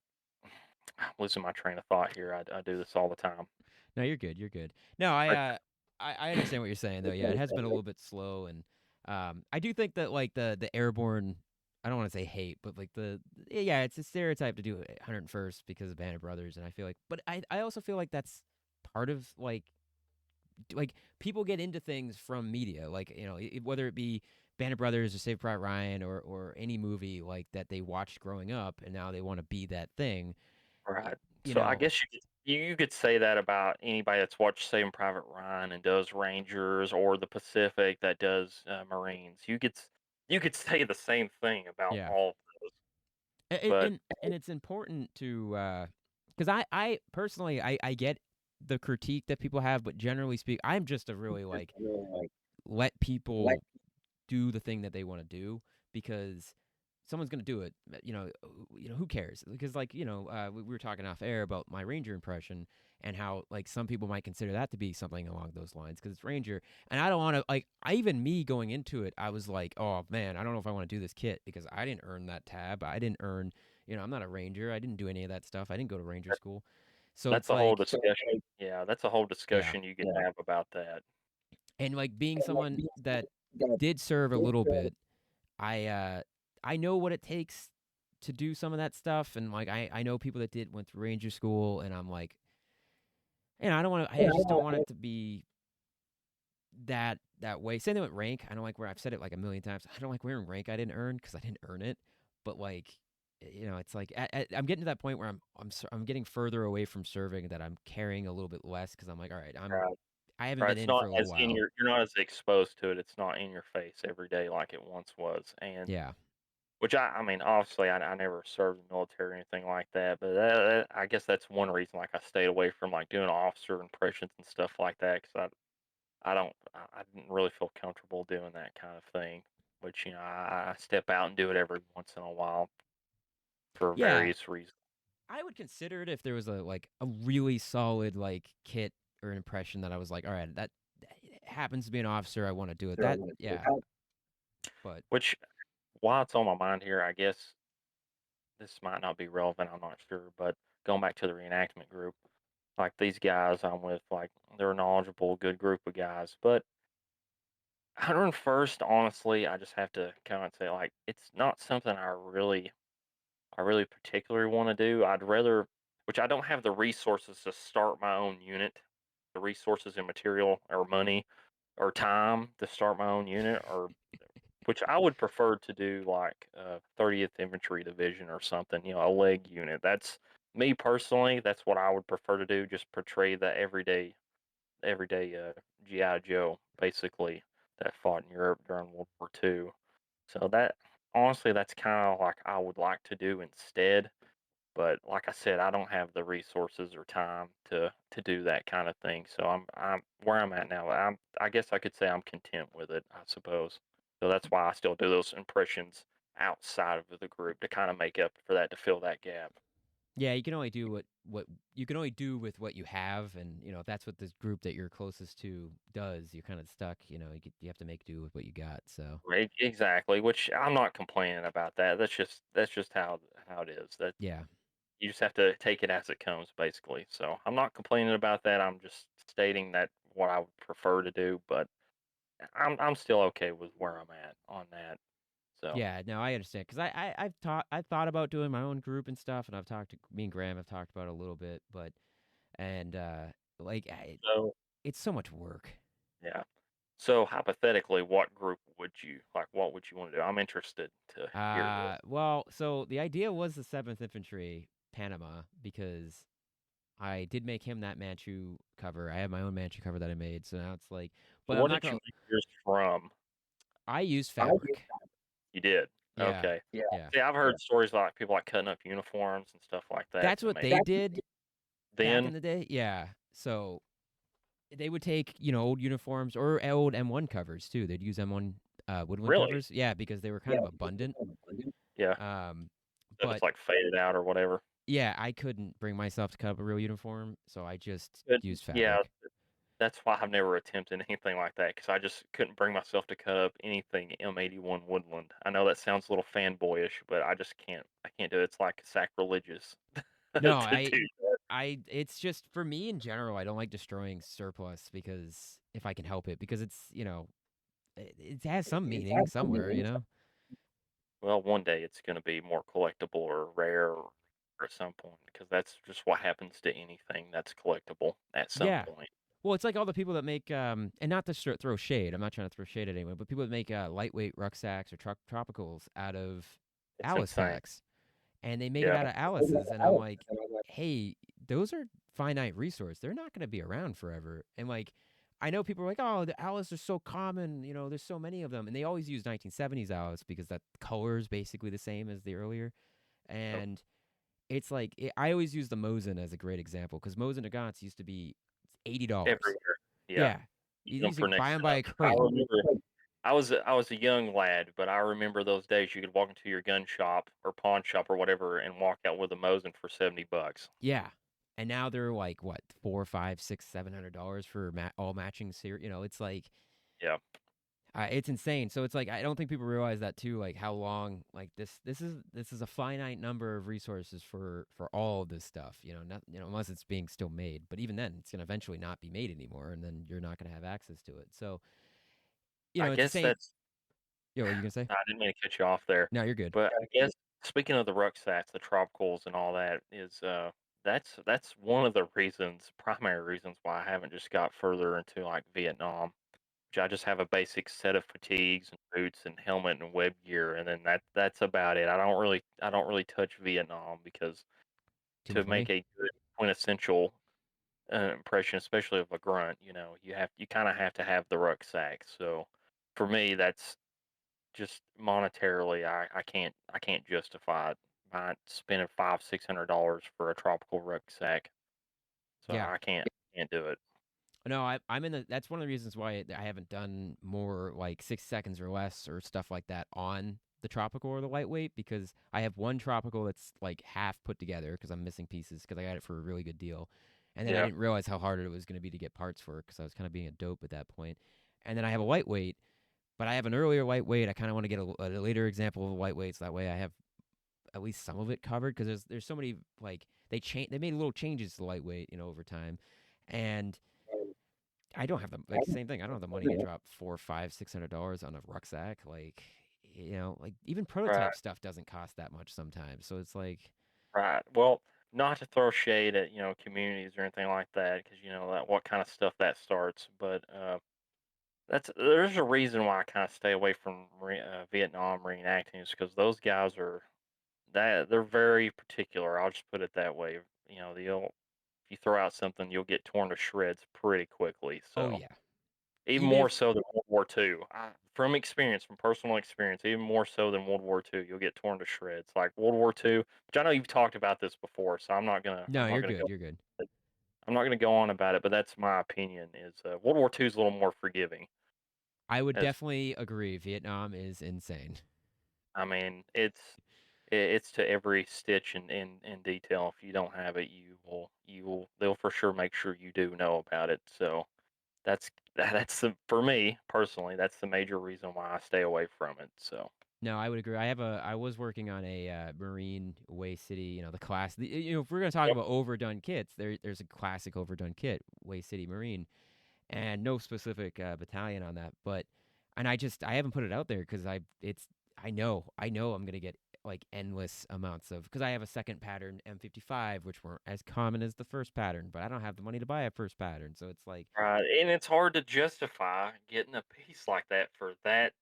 Speaker 2: I'm losing my train of thought here. I do this all the time.
Speaker 1: No, you're good. You're good. No,
Speaker 2: But
Speaker 1: I understand what you're saying though. Yeah, it has been a little bit slow, and I do think that like the airborne. I don't want to say hate, but like yeah, it's a stereotype to do it 101st because of Band of Brothers, and I feel like, but I also feel like that's part of like people get into things from media, like whether it be Band of Brothers or Save Private Ryan or any movie like that they watched growing up, and now they want to be that thing. y-
Speaker 2: right.
Speaker 1: You
Speaker 2: So I
Speaker 1: know,
Speaker 2: guess you could say that about anybody that's watched Saving Private Ryan and does Rangers or the Pacific that does Marines. You could say the same thing about
Speaker 1: yeah.
Speaker 2: all of those.
Speaker 1: and
Speaker 2: But
Speaker 1: and, and it's important to because I personally I get the critique that people have, but generally speak, I'm just a really like let people do the thing that they want to do because someone's going to do it. Who cares? Because like we were talking off air about my Ranger impression and how like some people might consider that to be something along those lines because it's Ranger, and I don't want to like I even me going into it, I was like, oh man, I don't know if I want to do this kit because I didn't earn that tab. I didn't earn. I'm not a Ranger. I didn't do any of that stuff. I didn't go to Ranger school. So
Speaker 2: that's
Speaker 1: it's
Speaker 2: a whole
Speaker 1: like,
Speaker 2: discussion. Yeah, that's a whole
Speaker 1: yeah.
Speaker 2: discussion you could have about that.
Speaker 1: And like being someone that did serve a little bit, I know what it takes to do some of that stuff, and like I know people that went through Ranger school, and I'm like, I don't want to. I just don't want it to be that way. Same thing with rank. I don't like where I've said it like a million times. I don't like wearing rank I didn't earn because I didn't earn it. But like, it's like I'm getting to that point where I'm getting further away from serving that I'm caring a little bit less because I'm like, all right,
Speaker 2: Right.
Speaker 1: I haven't
Speaker 2: Right.
Speaker 1: been
Speaker 2: It's
Speaker 1: in
Speaker 2: not
Speaker 1: for a little
Speaker 2: as in
Speaker 1: while.
Speaker 2: your you're not as exposed to it. It's not in your face every day like it once was. And
Speaker 1: Yeah,
Speaker 2: which I mean, obviously, I never served in the military or anything like that, but I guess that's one reason, like, I stayed away from, like, doing officer impressions and stuff like that because I didn't really feel comfortable doing that kind of thing, which, I step out and do it every once in a while for
Speaker 1: yeah.
Speaker 2: various reasons.
Speaker 1: I would consider it if there was a really solid like kit or an impression that I was like, all right, that happens to be an officer. I want to do it. That yeah, but
Speaker 2: Which, while it's on my mind here, I guess this might not be relevant, I'm not sure, but going back to the reenactment group, like, these guys I'm with, like, they're a knowledgeable, good group of guys, but 101st, honestly, I just have to kinda say, like, it's not something I really particularly wanna do. I'd rather which I don't have the resources to start my own unit, the resources and material or money or time to start my own unit or which I would prefer to do, like, 30th Infantry Division or something, a leg unit. That's me personally, that's what I would prefer to do, just portray the everyday GI Joe basically that fought in Europe during World War II. So that honestly, that's kind of like I would like to do instead. But like I said, I don't have the resources or time to do that kind of thing. So I'm where I'm at now. I guess I could say I'm content with it. I suppose. So that's why I still do those impressions outside of the group to kind of make up for that to fill that gap.
Speaker 1: yeah, you can only do what you can only do with what you have, and if that's what this group that you're closest to does, you're kind of stuck. You have to make do with what you got. So
Speaker 2: Right, exactly. Which I'm not complaining about that. That's just how it is. That
Speaker 1: yeah,
Speaker 2: you just have to take it as it comes, basically. So I'm not complaining about that. I'm just stating that what I would prefer to do, but I'm still okay with where I'm at on that. So
Speaker 1: yeah. No, I understand because I've thought about doing my own group and stuff, and I've talked to me and Graham have talked about it a little bit, but and like
Speaker 2: so
Speaker 1: it's so much work.
Speaker 2: yeah. So hypothetically, what group would you like? What would you want to do? I'm interested to hear this.
Speaker 1: Well, so the idea was the 7th Infantry Panama because I did make him that Manchu cover. I have my own Manchu cover that I made, so now it's like,
Speaker 2: So
Speaker 1: but I'm
Speaker 2: what
Speaker 1: not
Speaker 2: did you
Speaker 1: gonna.
Speaker 2: make yours from?
Speaker 1: I use fabric.
Speaker 2: You did.
Speaker 1: Yeah,
Speaker 2: Okay.
Speaker 1: yeah.
Speaker 2: See, I've heard stories about people like cutting up uniforms and stuff like that
Speaker 1: That's
Speaker 2: to
Speaker 1: what
Speaker 2: make
Speaker 1: they did back in
Speaker 2: then
Speaker 1: the day. Yeah, so they would take old uniforms or old M1 covers too. They'd use M1 woodwind
Speaker 2: really,
Speaker 1: covers. Yeah, because they were kind of abundant.
Speaker 2: yeah,
Speaker 1: Um,
Speaker 2: if it's
Speaker 1: but
Speaker 2: like faded out or whatever.
Speaker 1: yeah, I couldn't bring myself to cut up a real uniform, so I just
Speaker 2: But
Speaker 1: used
Speaker 2: yeah,
Speaker 1: fabric.
Speaker 2: that's why I've never attempted anything like that because I just couldn't bring myself to cut up anything M81 woodland. I know that sounds a little fanboyish, but I just can't. I can't do it. It's like sacrilegious
Speaker 1: No,
Speaker 2: to do that.
Speaker 1: it's just for me in general, I don't like destroying surplus because if I can help it, because it's, it has some meaning somewhere, you know?
Speaker 2: Well, one day it's going to be more collectible or rare or at some point because that's just what happens to anything that's collectible at some
Speaker 1: Yeah.
Speaker 2: point.
Speaker 1: Well, it's like all the people that make, and not to throw shade, I'm not trying to throw shade at anyone, but people that make lightweight rucksacks or tropicals out of
Speaker 2: It's
Speaker 1: Alice
Speaker 2: insane.
Speaker 1: packs, and they make it
Speaker 2: Yeah.
Speaker 1: out of Alice's, and I'm like, hey, those are finite resource. They're not going to be around forever. And like, I know people are like, oh, the Alice are so common, there's so many of them, and they always use 1970s Alice because that color is basically the same as the earlier,
Speaker 2: Yep.
Speaker 1: and it's like I always use the Mosin as a great example because Mosin Nagants used to be $80.
Speaker 2: Everywhere. Yeah.
Speaker 1: Yeah, you
Speaker 2: Use them
Speaker 1: used
Speaker 2: for
Speaker 1: to buy
Speaker 2: next
Speaker 1: them
Speaker 2: to
Speaker 1: by a
Speaker 2: nothing. I
Speaker 1: crate.
Speaker 2: remember I was a young lad, but I remember those days you could walk into your gun shop or pawn shop or whatever and walk out with a Mosin for 70 bucks.
Speaker 1: Yeah, and now they're like what, four, five, six, $700 for all matching series. It's like
Speaker 2: Yeah.
Speaker 1: it's insane. So it's like I don't think people realize that too. Like how long, like this is a finite number of resources for all of this stuff. Not unless it's being still made. But even then, it's gonna eventually not be made anymore, and then you're not gonna have access to it. So
Speaker 2: I
Speaker 1: it's the
Speaker 2: guess
Speaker 1: same.
Speaker 2: that's
Speaker 1: Yo, what are you gonna say?
Speaker 2: I didn't mean to cut you off there,
Speaker 1: No, you're good.
Speaker 2: but I guess speaking of the rucksacks, the tropicals and all that is that's one of the reasons, primary reasons why I haven't just got further into like Vietnam. Which I just have a basic set of fatigues and boots and helmet and web gear, and then that's about it. I don't really touch Vietnam because
Speaker 1: Too
Speaker 2: to
Speaker 1: much
Speaker 2: make
Speaker 1: money.
Speaker 2: a good quintessential impression, especially of a grunt, you kind of have to have the rucksack. So for me, that's just monetarily, I can't justify it. Spending $500-600 for a tropical rucksack, so
Speaker 1: Yeah.
Speaker 2: I can't do it.
Speaker 1: No, I'm in the. That's one of the reasons why I haven't done more like 6 seconds or less or stuff like that on the tropical or the lightweight because I have one tropical that's like half put together because I'm missing pieces because I got it for a really good deal, and then I
Speaker 2: Yeah,
Speaker 1: didn't realize how hard it was going to be to get parts for because I was kind of being a dope at that point. And then I have a lightweight, but I have an earlier lightweight. I kind of want to get a later example of a lightweight, so that way I have at least some of it covered because there's so many like they made little changes to the lightweight over time, and I don't have the like same thing. I don't have the money to drop four, five, $600 on a rucksack. Like, like even
Speaker 2: right.
Speaker 1: prototype stuff doesn't cost that much sometimes. So it's like,
Speaker 2: Right. Well, not to throw shade at, communities or anything like that, because that what kind of stuff that starts. But there's a reason why I kind of stay away from Vietnam reenacting is because those guys are they're very particular. I'll just put it that way. They'll if you throw out something, you'll get torn to shreds pretty quickly.
Speaker 1: oh
Speaker 2: So
Speaker 1: yeah,
Speaker 2: even
Speaker 1: even
Speaker 2: more
Speaker 1: if
Speaker 2: so than World War II. From experience, from personal experience, even more so than World War II, you'll get torn to shreds. Like World War II, which I know you've talked about this before, so I'm
Speaker 1: no,
Speaker 2: not
Speaker 1: you're
Speaker 2: gonna
Speaker 1: good,
Speaker 2: go
Speaker 1: you're good.
Speaker 2: I'm not gonna go on about it, but that's my opinion. Is World War II is a little more forgiving.
Speaker 1: I would
Speaker 2: As
Speaker 1: definitely agree. Vietnam is insane.
Speaker 2: I mean, it's to every stitch and detail. If you don't have it, you will they'll for sure make sure you do know about it. So that's that's for me personally. That's the major reason why I stay away from it. So.
Speaker 1: No, I would agree. I was working on a Marine Way City. The class. If we're gonna talk
Speaker 2: Yep.
Speaker 1: about overdone kits, there's a classic overdone kit, Way City Marine, and no specific battalion on that. But and I haven't put it out there because I know I'm gonna get like endless amounts of because I have a second pattern M55 which weren't as common as the first pattern, but I don't have the money to buy a first pattern, so it's like
Speaker 2: Right, and it's hard to justify getting a piece like that for that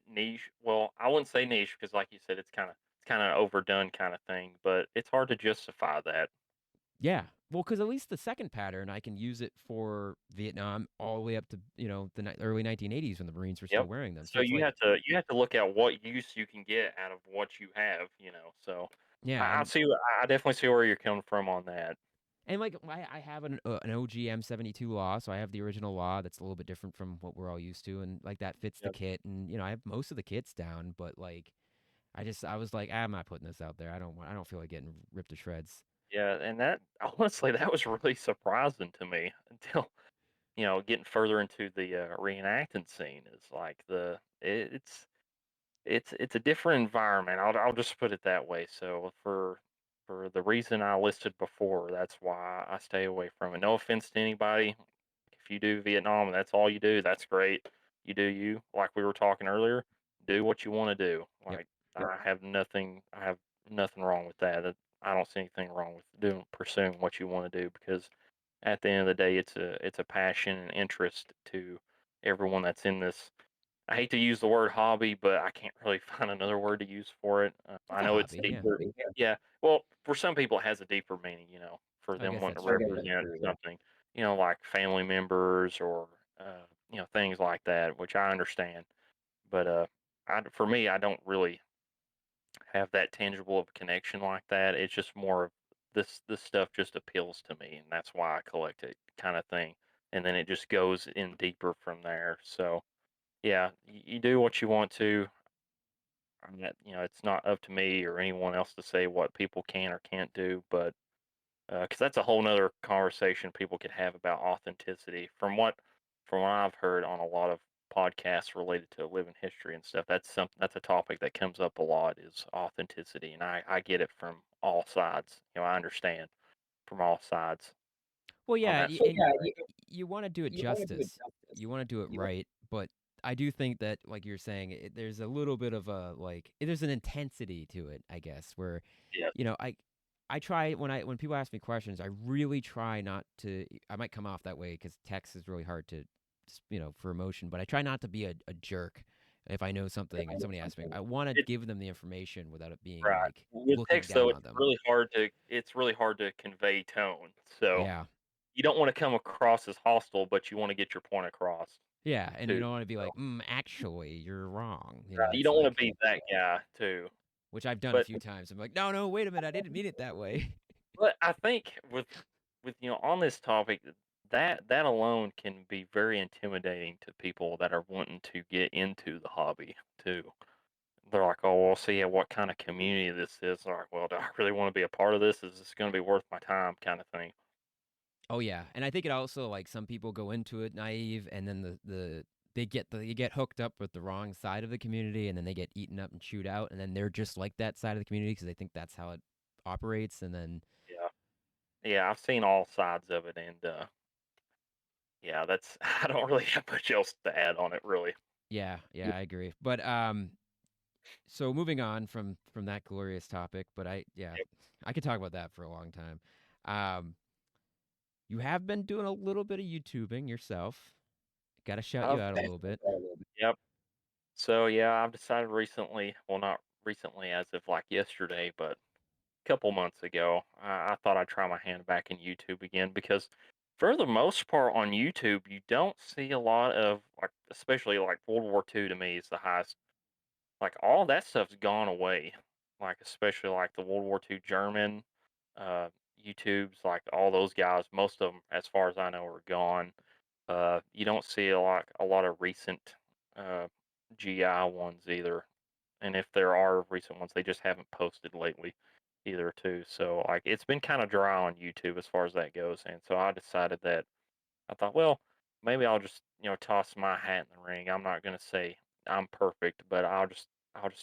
Speaker 2: niche. Well, I wouldn't say niche because, like you said, it's kind of overdone kind of thing. But it's hard to justify that.
Speaker 1: yeah. Well, because at least the second pattern I can use it for Vietnam all the way up to the early 1980s when the Marines were still
Speaker 2: Yep.
Speaker 1: wearing them. So
Speaker 2: So
Speaker 1: it's like
Speaker 2: you have to look at what use you can get out of what you have. So
Speaker 1: yeah,
Speaker 2: I see. I definitely see where you're coming from on that.
Speaker 1: and like I have an OG M72 law, so I have the original law that's a little bit different from what we're all used to, and like that fits the
Speaker 2: Yep.
Speaker 1: kit, and I have most of the kits down, but like I was like, I'm not putting this out there. I don't feel like getting ripped to shreds.
Speaker 2: Yeah, and that honestly, that was really surprising to me until. getting further into the reenacting scene is like it's a different environment. I'll just put it that way. So for the reason I listed before, that's why I stay away from it. No offense to anybody. If you do Vietnam and that's all you do, that's great. You do you. Like we were talking earlier, do what you want to do.
Speaker 1: Yep.
Speaker 2: Like I have nothing wrong with that. I don't see anything wrong with doing pursuing what you want to do because at the end of the day, it's a passion and interest to everyone that's in this. I hate to use the word hobby, but I can't really find another word to use for it.
Speaker 1: It's
Speaker 2: I
Speaker 1: a
Speaker 2: know it's
Speaker 1: hobby. Yeah.
Speaker 2: deeper. Yeah. Well, for some people, it has a deeper meaning, for
Speaker 1: I
Speaker 2: them
Speaker 1: guess
Speaker 2: wanting
Speaker 1: that's
Speaker 2: to
Speaker 1: true. Yeah.
Speaker 2: represent something, like family members or, things like that, which I understand. But for me, I don't really have that tangible of a connection like that. It's just more of this stuff just appeals to me, and that's why I collect it, kind of thing. And then it just goes in deeper from there. So yeah, you do what you want to. It's not up to me or anyone else to say what people can or can't do, but because that's a whole nother conversation people could have about authenticity. From what I've heard on a lot of podcasts related to living history and stuff, that's a topic that comes up a lot is authenticity, and I get it from all sides. I understand from all sides
Speaker 1: Well,
Speaker 2: on
Speaker 1: yeah,
Speaker 2: that
Speaker 1: and
Speaker 2: subject.
Speaker 1: you want to do it justice. You want to do it right, but I do think that, like you're saying, there's a little bit of a there's an intensity to it, I guess, where
Speaker 2: Yes.
Speaker 1: you know, I try when people ask me questions, I really try not to. I might come off that way because text is really hard to, for emotion. But I try not to be a jerk if I know something and somebody asks me. I want to
Speaker 2: It,
Speaker 1: give them the information without it being
Speaker 2: right.
Speaker 1: like
Speaker 2: With
Speaker 1: looking
Speaker 2: text
Speaker 1: down
Speaker 2: though,
Speaker 1: on them.
Speaker 2: it's really hard to convey tone. So
Speaker 1: Yeah,
Speaker 2: you don't want to come across as hostile, but you want to get your point across
Speaker 1: yeah, and you
Speaker 2: too.
Speaker 1: don't want to be
Speaker 2: So,
Speaker 1: like, actually, you're wrong.
Speaker 2: you
Speaker 1: It's
Speaker 2: don't want to
Speaker 1: like
Speaker 2: be that guy too.
Speaker 1: which I've done a
Speaker 2: But
Speaker 1: few times. I'm like, no, no, wait a minute, I didn't mean it that way.
Speaker 2: I think with on this topic, that alone can be very intimidating to people that are wanting to get into the hobby too. They're like, "Oh, we'll see what kind of community this is." They're like, "Well, do I really want to be a part of this? Is this going to be worth my time?" Kind of thing.
Speaker 1: Oh yeah, and I think it also like some people go into it naive, and then you get hooked up with the wrong side of the community, and then they get eaten up and chewed out, and then they're just like that side of the community because they think that's how it operates, and then
Speaker 2: Yeah, yeah, I've seen all sides of it, and yeah, that's I don't really have much else to add on it, really.
Speaker 1: yeah, yeah, I agree. But so moving on from that glorious topic, but
Speaker 2: Yep.
Speaker 1: I could talk about that for a long time. Um, you have been doing a little bit of YouTubing yourself. Got to shout you
Speaker 2: I've
Speaker 1: out a little bit.
Speaker 2: Yep. So yeah, I've decided recently, well, not recently as of like yesterday, but a couple months ago, I thought I'd try my hand back in YouTube again because for the most part on YouTube, you don't see a lot of like, especially like World War II to me is the highest. Like all that stuff's gone away. Like especially like the World War II German uh, YouTubes, like all those guys, most of them, as far as I know, are gone. You don't see a lot of recent uh, GI ones either, and if there are recent ones, they just haven't posted lately either too. So like it's been kind of dry on YouTube as far as that goes, and so I decided that I thought, well, maybe I'll just toss my hat in the ring. I'm not gonna say I'm perfect, but I'll just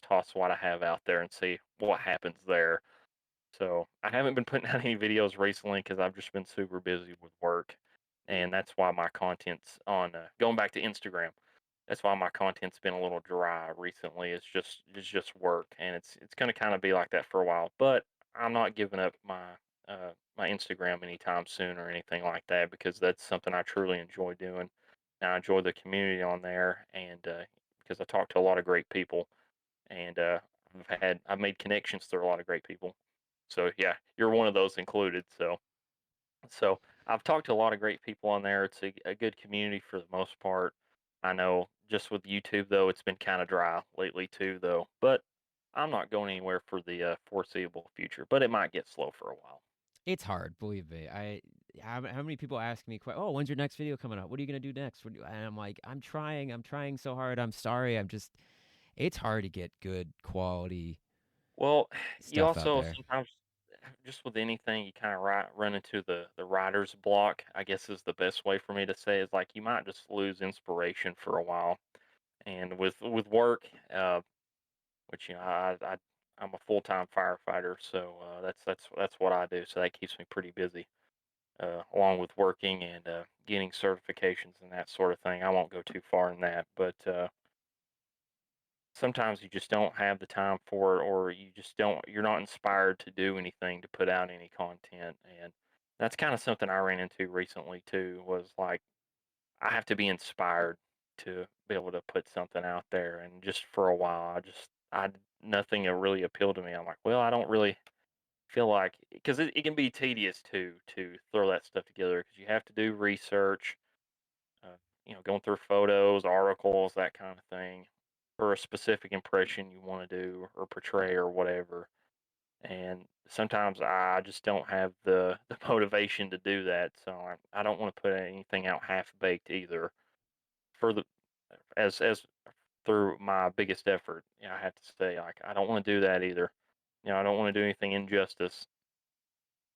Speaker 2: toss what I have out there and see what happens there. So I haven't been putting out any videos recently because I've just been super busy with work, and that's why my content's on going back to Instagram. That's why my content's been a little dry recently. It's just work, and it's gonna kind of be like that for a while. But I'm not giving up my Instagram anytime soon or anything like that because that's something I truly enjoy doing. And I enjoy the community on there, and because I talk to a lot of great people, and I've made connections through a lot of great people. So yeah, you're one of those included. So I've talked to a lot of great people on there. It's a good community for the most part. I know just with YouTube though, it's been kind of dry lately too though. But I'm not going anywhere for the foreseeable future. But it might get slow for a while.
Speaker 1: It's hard, believe me. How many people ask me, "Oh, when's your next video coming out? What are you gonna do next?" And I'm like, I'm trying so hard. I'm sorry. It's hard to get good quality
Speaker 2: Well, you
Speaker 1: stuff out
Speaker 2: also
Speaker 1: there.
Speaker 2: just with anything, you kind of run into the writer's block. I guess is the best way for me to say is like you might just lose inspiration for a while. And with work, which I'm a full time firefighter, so that's what I do. So that keeps me pretty busy, along with working and getting certifications and that sort of thing. I won't go too far in that, but sometimes you just don't have the time for it, or you're not inspired to do anything to put out any content. And that's kind of something I ran into recently too, was like I have to be inspired to be able to put something out there. And just for a while, I nothing really appealed to me. I'm like, well, I don't really feel like, because it can be tedious too to throw that stuff together, because you have to do research, uh, going through photos, articles, that kind of thing, for a specific impression you want to do or portray or whatever. And sometimes I just don't have the motivation to do that, so I don't want to put anything out half baked either. For the as through my biggest effort, I have to say, like, I don't want to do that either. I don't want to do anything injustice.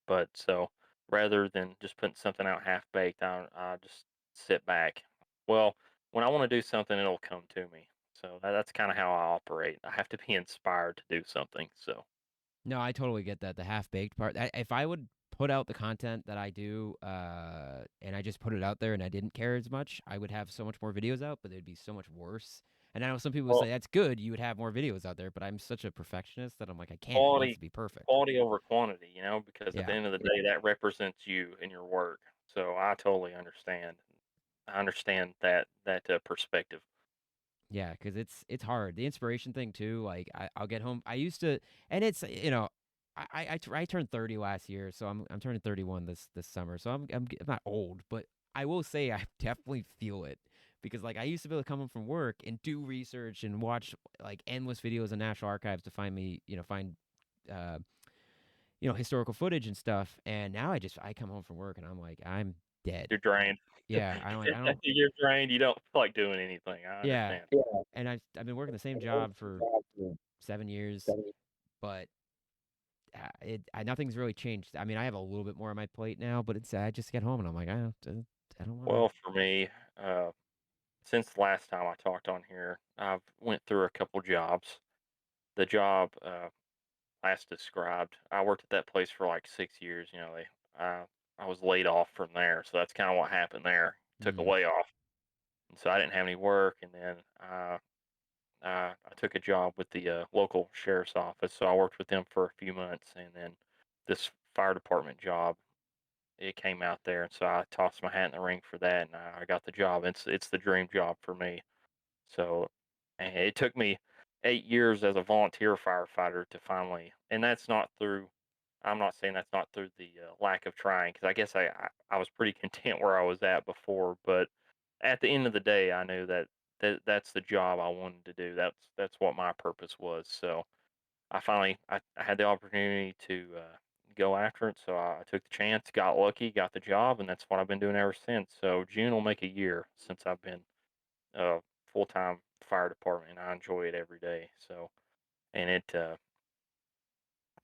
Speaker 2: But so rather than just putting something out half baked, I just sit back. Well, when I want to do something, it'll come to me. So that's kind of how I operate. I have to be inspired to do something. So,
Speaker 1: No, I totally get that. The half baked part. If I would put out the content that I do, and I just put it out there and I didn't care as much, I would have so much more videos out, but they'd be so much worse. And I know some people would
Speaker 2: well,
Speaker 1: say that's good. You would have more videos out there, but I'm such a perfectionist that I'm like, I can't. It needs
Speaker 2: quality
Speaker 1: to be perfect.
Speaker 2: quality over quantity, because at the
Speaker 1: Yeah.
Speaker 2: end of the day, that represents you and your work. So I totally understand. I understand that perspective.
Speaker 1: Yeah, because it's hard. The inspiration thing too. Like I'll get home. I used to, and it's I turned 30 last year, so I'm turning 31 this summer. So I'm not old, but I will say I definitely feel it because like I used to be able to come home from work and do research and watch like endless videos in National Archives to find me find uh historical footage and stuff. And now I come home from work and I'm like I'm dead.
Speaker 2: You're drained.
Speaker 1: Yeah, I'm like I don't.
Speaker 2: You're drained. You don't feel like doing anything. I
Speaker 1: Yeah,
Speaker 2: understand.
Speaker 1: and I've been working the same job for 7 years, but nothing's really changed. I mean, I have a little bit more on my plate now, but it's I just get home and I'm like, I don't want to.
Speaker 2: Well, for me, since the last time I talked on here, I've went through a couple jobs. The job last described, I worked at that place for like 6 years. I was laid off from there, so that's kind of what happened there. Took a
Speaker 1: Mm.
Speaker 2: layoff, and so I didn't have any work. And then I took a job with the local sheriff's office, so I worked with them for a few months, and then this fire department job, it came out there, and so I tossed my hat in the ring for that, and I got the job. It's the dream job for me. So, and it took me 8 years as a volunteer firefighter to finally, and that's not through. I'm not saying that's not through the lack of trying, because I guess I was pretty content where I was at before. But at the end of the day, I knew that's the job I wanted to do. That's what my purpose was. So I had the opportunity to go after it. So I took the chance, got lucky, got the job, and that's what I've been doing ever since. So June will make a year since I've been full time fire department, and I enjoy it every day. So, and it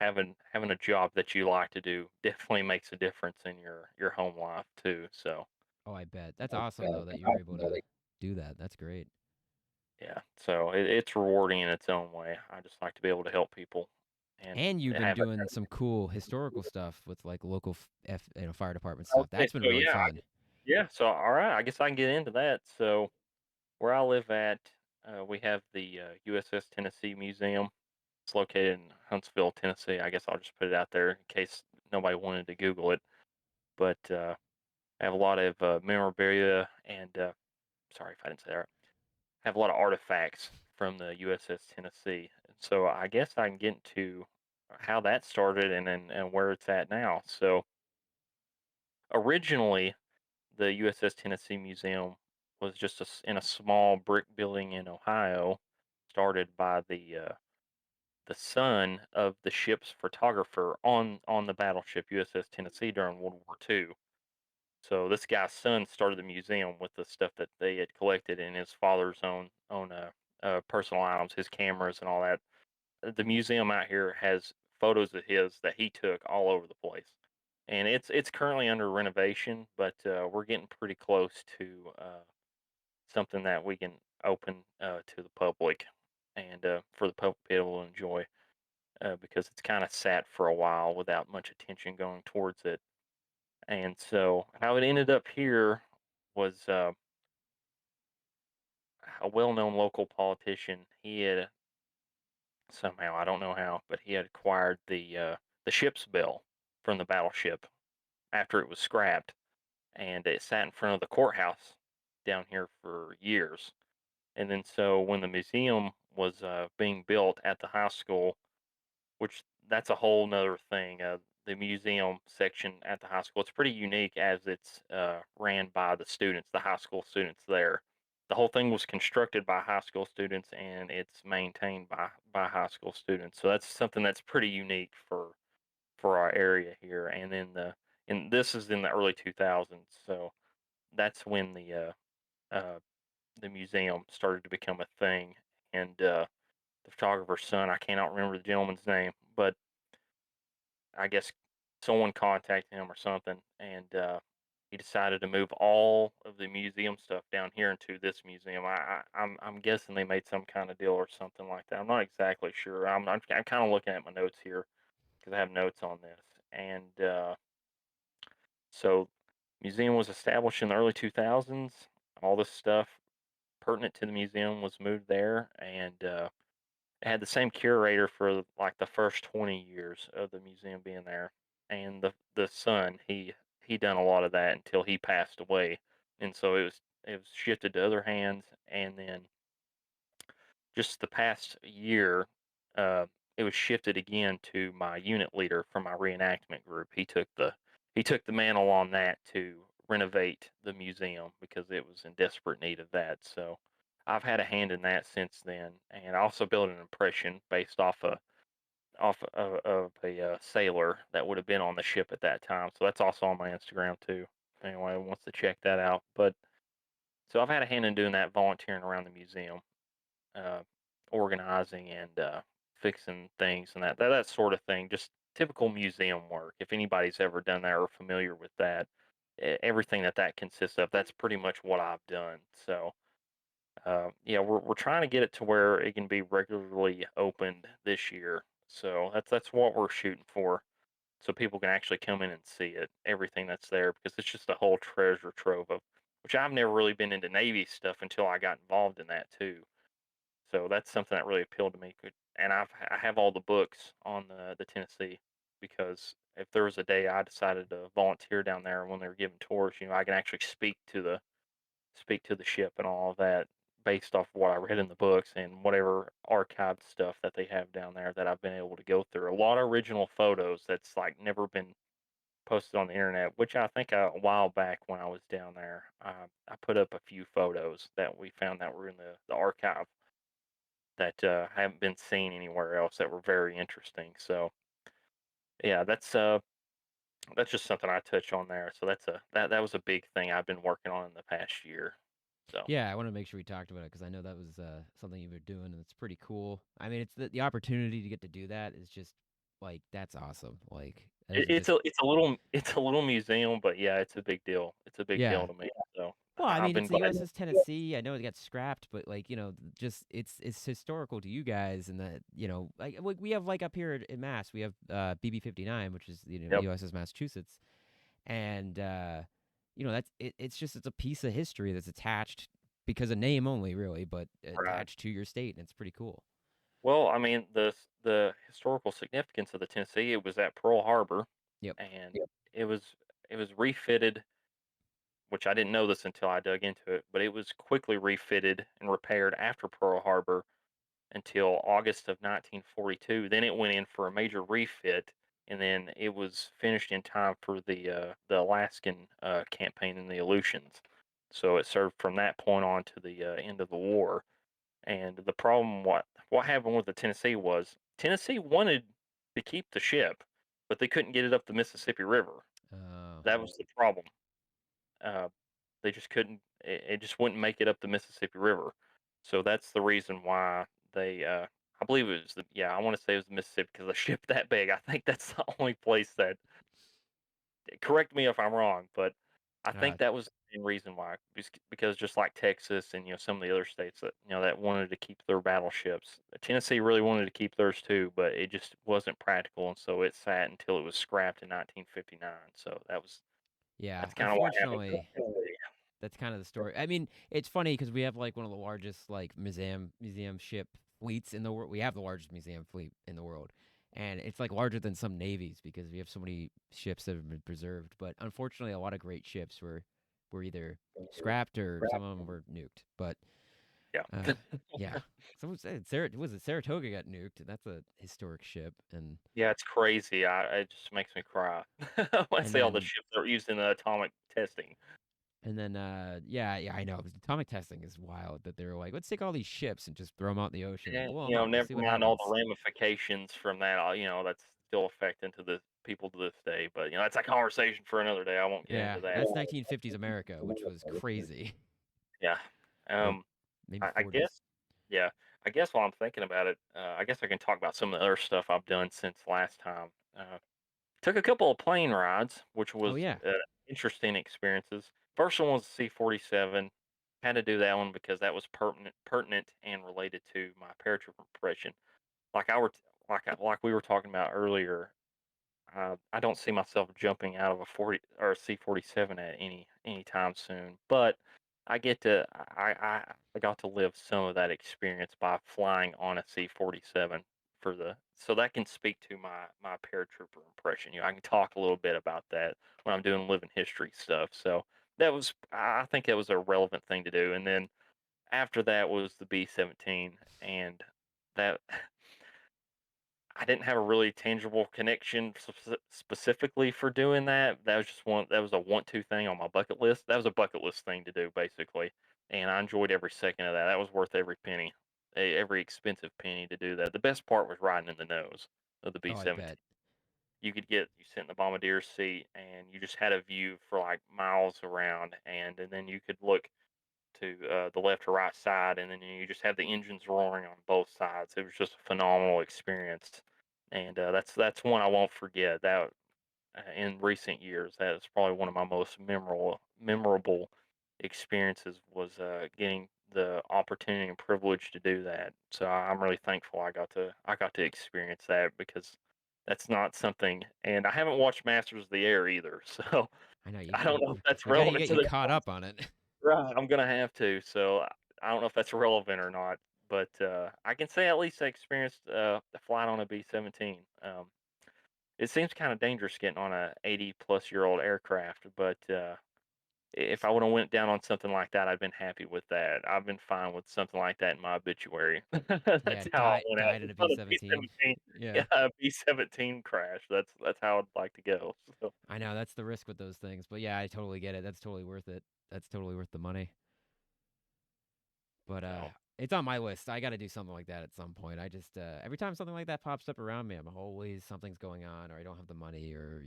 Speaker 2: having a job that you like to do definitely makes a difference in your home life too. So,
Speaker 1: Oh, I bet that's awesome though that you're able to do that. That's great.
Speaker 2: yeah, so it's rewarding in its own way. I just like to be able to help people and
Speaker 1: And you've been
Speaker 2: have a.
Speaker 1: doing some cool historical stuff with like local fire department stuff.
Speaker 2: Okay,
Speaker 1: That's been
Speaker 2: so
Speaker 1: really fun.
Speaker 2: yeah. So all right, I guess I can get into that. So where I live at, we have the USS Tennessee Museum. It's located in Huntsville, Tennessee. I guess I'll just put it out there in case nobody wanted to Google it. But I have a lot of memorabilia and sorry if I didn't say that right. Have a lot of artifacts from the USS Tennessee. And so I guess I can get into how that started and where it's at now. So originally, the USS Tennessee Museum was just in a small brick building in Ohio, started by the son of the ship's photographer on the battleship USS Tennessee during World War II. So this guy's son started the museum with the stuff that they had collected in his father's own personal items, his cameras and all that. The museum out here has photos of his that he took all over the place. And it's currently under renovation, but we're getting pretty close to something that we can open to the public and for the public to be able to enjoy because it's kind of sat for a while without much attention going towards it. And so how it ended up here was a well-known local politician. He had somehow, I don't know how, but he had acquired the ship's bell from the battleship after it was scrapped, and it sat in front of the courthouse down here for years. And then so when the museum was being built at the high school, which that's a whole nother thing. The museum section at the high school, it's pretty unique as it's ran by the students, the high school students there. The whole thing was constructed by high school students and it's maintained by high school students. So that's something that's pretty unique for our area here. And then and this is in the early 2000s. So that's when uh, the museum started to become a thing. And the photographer's son, I cannot remember the gentleman's name, but I guess someone contacted him or something, and he decided to move all of the museum stuff down here into this museum. I'm guessing they made some kind of deal or something like that. I'm not exactly sure. I'm kind of looking at my notes here because I have notes on this, and so museum was established in the early 2000s. All this stuff pertinent to the museum was moved there, and it had the same curator for like the first 20 years of the museum being there, and the son he done a lot of that until he passed away, and so it was shifted to other hands, and then just the past year, uh, it was shifted again to my unit leader from my reenactment group. He took the mantle on that to renovate the museum because it was in desperate need of that. So I've had a hand in that since then, and I also built an impression based off of a sailor that would have been on the ship at that time. So that's also on my Instagram too. If anyone wants to check that out, but so I've had a hand in doing that, volunteering around the museum, uh, organizing and fixing things and that sort of thing. Just typical museum work. If anybody's ever done that or familiar with that, everything that consists of, that's pretty much what I've done. So yeah, we're trying to get it to where it can be regularly opened this year. So that's what we're shooting for. So people can actually come in and see it, everything that's there, because it's just a whole treasure trove of which I've never really been into Navy stuff until I got involved in that too. So that's something that really appealed to me. And I have all the books on the Tennessee because if there was a day I decided to volunteer down there when they were giving tours, I can actually speak to the ship and all of that based off what I read in the books and whatever archived stuff that they have down there that I've been able to go through. A lot of original photos that's like never been posted on the internet, which I think a while back when I was down there, I put up a few photos that we found that were in the archive that haven't been seen anywhere else that were very interesting. So yeah, that's just something I touch on there. So that was a big thing I've been working on in the past year. So
Speaker 1: Yeah, I want to make sure we talked about it because I know that was something you were doing, and it's pretty cool. I mean, it's the opportunity to get to do that is just like that's awesome. Like those
Speaker 2: it,
Speaker 1: are
Speaker 2: it's
Speaker 1: just
Speaker 2: a it's a little it's a little museum, but yeah, it's a big deal. It's a big deal
Speaker 1: yeah.
Speaker 2: to me. So
Speaker 1: Well, I
Speaker 2: I've
Speaker 1: mean,
Speaker 2: been
Speaker 1: it's the
Speaker 2: glad.
Speaker 1: USS Tennessee. I know it got scrapped, but like just it's historical to you guys, and that like we have like up here in Mass, we have BB-59, which is
Speaker 2: Yep.
Speaker 1: USS Massachusetts, and that's it's a piece of history that's attached because of name only, really, but
Speaker 2: Right.
Speaker 1: attached to your state, and it's pretty cool.
Speaker 2: Well, I mean the historical significance of the Tennessee, it was at Pearl Harbor,
Speaker 1: Yep.
Speaker 2: and it was it was refitted, which I didn't know this until I dug into it, but it was quickly refitted and repaired after Pearl Harbor until August of 1942. Then it went in for a major refit, and then it was finished in time for the Alaskan campaign in the Aleutians. So it served from that point on to the end of the war. And the problem, what happened with the Tennessee was Tennessee wanted to keep the ship, but they couldn't get it up the Mississippi River.
Speaker 1: Oh.
Speaker 2: That was the problem. Uh, they just couldn't. It just wouldn't make it up the Mississippi River. So that's the reason why they. I believe it was the yeah, I wanna say it was the Mississippi because a ship that big, I think that's the only place that correct me if I'm wrong, but I
Speaker 1: Uh,
Speaker 2: think that was the main reason why, because just like Texas and, some of the other states that, that wanted to keep their battleships. Tennessee really wanted to keep theirs too, but it just wasn't practical, and so it sat until it was scrapped in 1959. So
Speaker 1: yeah,
Speaker 2: that's kinda what happened.
Speaker 1: unfortunately, that's kind of the story. I mean, it's funny because we have like one of the largest like museum ship fleets in the world. We have the largest museum fleet in the world, and it's like larger than some navies because we have so many ships that have been preserved. But unfortunately, a lot of great ships were either scrapped or some of them were nuked. But
Speaker 2: Yeah.
Speaker 1: uh, yeah, someone said was it Saratoga got nuked? And that's a historic ship,
Speaker 2: Yeah, it's crazy. It just makes me cry when I
Speaker 1: and
Speaker 2: see all the
Speaker 1: then
Speaker 2: ships that are used in the atomic testing.
Speaker 1: yeah, I know. Atomic testing is wild that they were like, let's take all these ships and just throw them out in the ocean and
Speaker 2: And,
Speaker 1: blow them up. We'll
Speaker 2: never
Speaker 1: see what
Speaker 2: mind all the
Speaker 1: happens.
Speaker 2: ramifications from that, that's still affecting to the people to this day, but, that's a conversation for another day, I won't get
Speaker 1: Yeah,
Speaker 2: into that.
Speaker 1: that's 1950s America, which was crazy.
Speaker 2: Yeah.
Speaker 1: Or
Speaker 2: Um,
Speaker 1: maybe
Speaker 2: I
Speaker 1: 40s.
Speaker 2: guess yeah, I guess while I'm thinking about it, I guess I can talk about some of the other stuff I've done since last time. Took a couple of plane rides, which
Speaker 1: Oh
Speaker 2: was,
Speaker 1: yeah.
Speaker 2: interesting experiences. First one was C-47. Had to do that one because that was pertinent and related to my paratrooper profession. Like I were like we were talking about earlier, I don't see myself jumping out of a 40 or a C-47 at any time soon, but I got to live some of that experience by flying on a C-47 so that can speak to my paratrooper impression. I can talk a little bit about that when I'm doing living history stuff. So I think that was a relevant thing to do. And then after that was the B-17, and that I didn't have a really tangible connection specifically for doing that. That was a want to thing on my bucket list. That was a bucket list thing to do basically, and I enjoyed every second of that. That was worth every penny, every expensive penny to do that. The best part was riding in the nose of the
Speaker 1: Oh, I bet.
Speaker 2: B-17. You sit in the bombardier seat and you just had a view for like miles around, and then you could look to the left or right side, and then you just have the engines roaring on both sides. It was just a phenomenal experience, and that's one I won't forget. That in recent years, that is probably one of my most memorable experiences was getting the opportunity and privilege to do that. So I'm really thankful I got to experience that because that's not something. And I haven't watched Masters of the Air either, so
Speaker 1: I know
Speaker 2: I don't know if that's
Speaker 1: we got to
Speaker 2: relevant
Speaker 1: get
Speaker 2: to
Speaker 1: you
Speaker 2: the
Speaker 1: caught up on it.
Speaker 2: right, I'm gonna have to. So I don't know if that's relevant or not, but I can say at least I experienced a flight on a B-17. It seems kind of dangerous getting on a 80-plus-year-old aircraft, but if I would have went down on something like that, I'd been happy with that. I've been fine with something like that in my obituary.
Speaker 1: Yeah,
Speaker 2: That's how I went out.
Speaker 1: died in a
Speaker 2: It's not a
Speaker 1: B-17.
Speaker 2: B-17,
Speaker 1: Yeah.
Speaker 2: yeah, a B-17 crash. That's how I'd like to go. So,
Speaker 1: I know that's the risk with those things, but yeah, I totally get it. That's totally worth it. That's totally worth the money. But
Speaker 2: so
Speaker 1: it's on my list. I got to do something like that at some point. I just every time something like that pops up around me, I'm always something's going on, or I don't have the money, or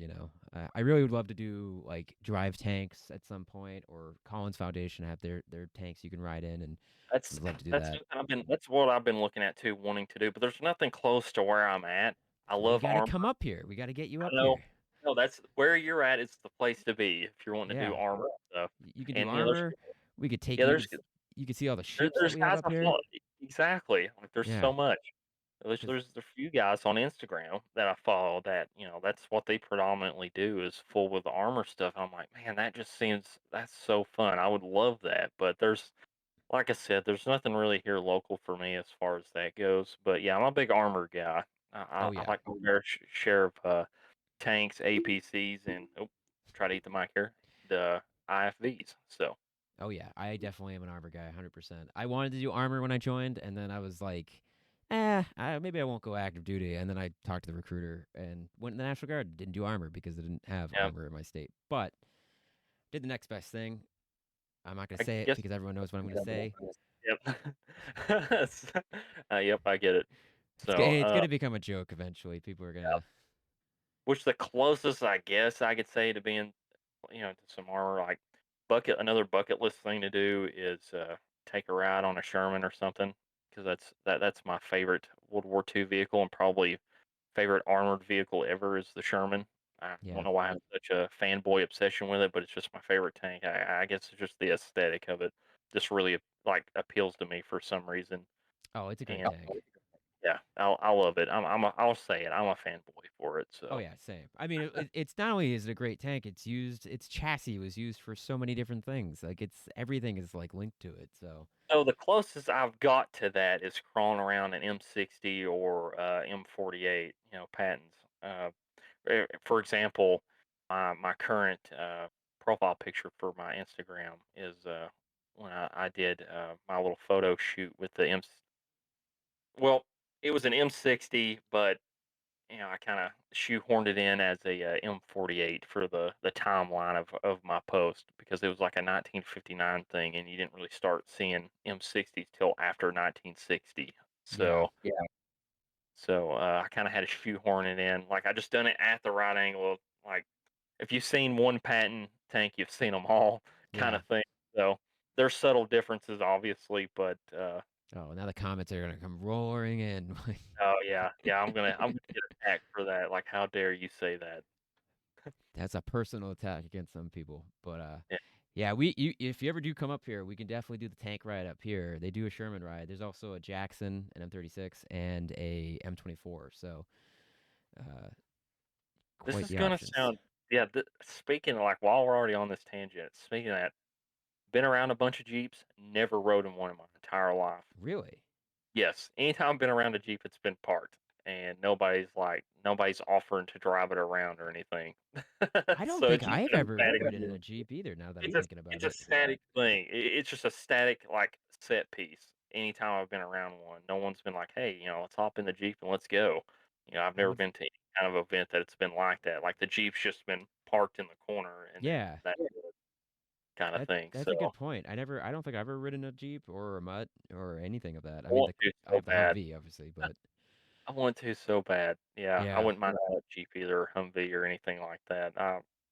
Speaker 1: I really would love to do like drive tanks at some point, or Collins Foundation have their tanks you can ride in, and
Speaker 2: That's
Speaker 1: would love to do
Speaker 2: that's
Speaker 1: that.
Speaker 2: something that's what I've been looking at too, wanting to do, but there's nothing close to where I'm at. I
Speaker 1: Well, you
Speaker 2: love
Speaker 1: got to
Speaker 2: armor.
Speaker 1: come up here. We got to get you
Speaker 2: I
Speaker 1: up
Speaker 2: know.
Speaker 1: here.
Speaker 2: No, that's where you're at is the place to be if you're wanting to do
Speaker 1: Yeah,
Speaker 2: armor stuff.
Speaker 1: you can do
Speaker 2: And
Speaker 1: armor. We could take
Speaker 2: yeah,
Speaker 1: you
Speaker 2: there's
Speaker 1: to you could see all the ships that
Speaker 2: there's
Speaker 1: we have
Speaker 2: guys
Speaker 1: up
Speaker 2: I
Speaker 1: here.
Speaker 2: follow exactly. Like there's
Speaker 1: Yeah,
Speaker 2: so much.
Speaker 1: because
Speaker 2: There's a few guys on Instagram that I follow that, that's what they predominantly do is full with armor stuff. I'm like, man, that's so fun. I would love that. But like I said, there's nothing really here local for me as far as that goes. But yeah, I'm a big armor guy.
Speaker 1: oh
Speaker 2: I
Speaker 1: yeah,
Speaker 2: like my fair share of tanks, APCs, and try to eat the mic here, the IFVs. So
Speaker 1: oh yeah, I definitely am an armor guy, 100%. I wanted to do armor when I joined, and then I was like, maybe I won't go active duty. And then I talked to the recruiter and went in the National Guard. Didn't do armor because they didn't have
Speaker 2: yeah,
Speaker 1: armor in my state, but did the next best thing. I'm not gonna
Speaker 2: I
Speaker 1: say it
Speaker 2: guess.
Speaker 1: because everyone knows what I'm gonna say.
Speaker 2: Yep. Yep, I get it. So,
Speaker 1: It's gonna become a joke eventually. People are
Speaker 2: yeah,
Speaker 1: gonna.
Speaker 2: which the closest I guess I could say to being, to some armor, like another bucket list thing to do is take a ride on a Sherman or something, because that's my favorite World War II vehicle and probably favorite armored vehicle ever is the Sherman. I don't
Speaker 1: Yeah.
Speaker 2: know why I have such a fanboy obsession with it, but it's just my favorite tank. I guess it's just the aesthetic of it just really like appeals to me for some reason.
Speaker 1: Oh, it's a great
Speaker 2: And
Speaker 1: tank.
Speaker 2: yeah, I love it. I'll say it. I'm a fanboy for it.
Speaker 1: Oh
Speaker 2: So
Speaker 1: yeah, same. I mean, it's not only is it a great tank, its chassis was used for so many different things. Like it's everything is like linked to it. So
Speaker 2: so the closest I've got to that is crawling around an M60 or M48. Patents. For example, my current profile picture for my Instagram is when I did my little photo shoot with the M. Well, it was an M60, but I kind of shoehorned it in as a M48 for the timeline of my post because it was like a 1959 thing, and you didn't really start seeing M60s till after 1960.
Speaker 1: yeah,
Speaker 2: So I kind of had to shoehorn it in. Like I just done it at the right angle. Like if you've seen one patent tank, you've seen them all, kind
Speaker 1: yeah.
Speaker 2: of thing. So there's subtle differences, obviously, but
Speaker 1: Oh, now the comments are gonna come roaring in.
Speaker 2: oh yeah, yeah, I'm gonna get attacked for that. Like, how dare you say that?
Speaker 1: That's a personal attack against some people. But
Speaker 2: Yeah.
Speaker 1: yeah, if you ever do come up here, we can definitely do the tank ride up here. They do a Sherman ride. There's also a Jackson, an M36, and a M24. So uh,
Speaker 2: This
Speaker 1: quite
Speaker 2: is
Speaker 1: the
Speaker 2: gonna
Speaker 1: options.
Speaker 2: sound yeah. Speaking of, like, while we're already on this tangent, speaking of that, been around a bunch of Jeeps, never rode in one in my entire life.
Speaker 1: Really?
Speaker 2: Yes, anytime I've been around a Jeep, it's been parked, and nobody's offering to drive it around or anything.
Speaker 1: I don't
Speaker 2: So
Speaker 1: think
Speaker 2: it's just
Speaker 1: I've
Speaker 2: been a
Speaker 1: ever
Speaker 2: static.
Speaker 1: ridden in a Jeep either. Now that I'm
Speaker 2: It's a
Speaker 1: thinking about
Speaker 2: it's a
Speaker 1: it.
Speaker 2: static thing. It's just a static like set piece. Anytime I've been around one, no one's been like, "Hey, let's hop in the Jeep and let's go." I've
Speaker 1: Well,
Speaker 2: never been to any kind of event that it's been like that. Like the Jeep's just been parked in the corner and then
Speaker 1: yeah,
Speaker 2: that kind of thing.
Speaker 1: that's
Speaker 2: So
Speaker 1: a good point. I don't think I've ever ridden a Jeep or a Mutt or anything of that.
Speaker 2: I
Speaker 1: I mean,
Speaker 2: want to
Speaker 1: I
Speaker 2: so
Speaker 1: have the
Speaker 2: bad.
Speaker 1: Humvee obviously, but
Speaker 2: I want to so bad. Yeah, I
Speaker 1: yeah.
Speaker 2: wouldn't mind a Jeep either, or Humvee or anything like that.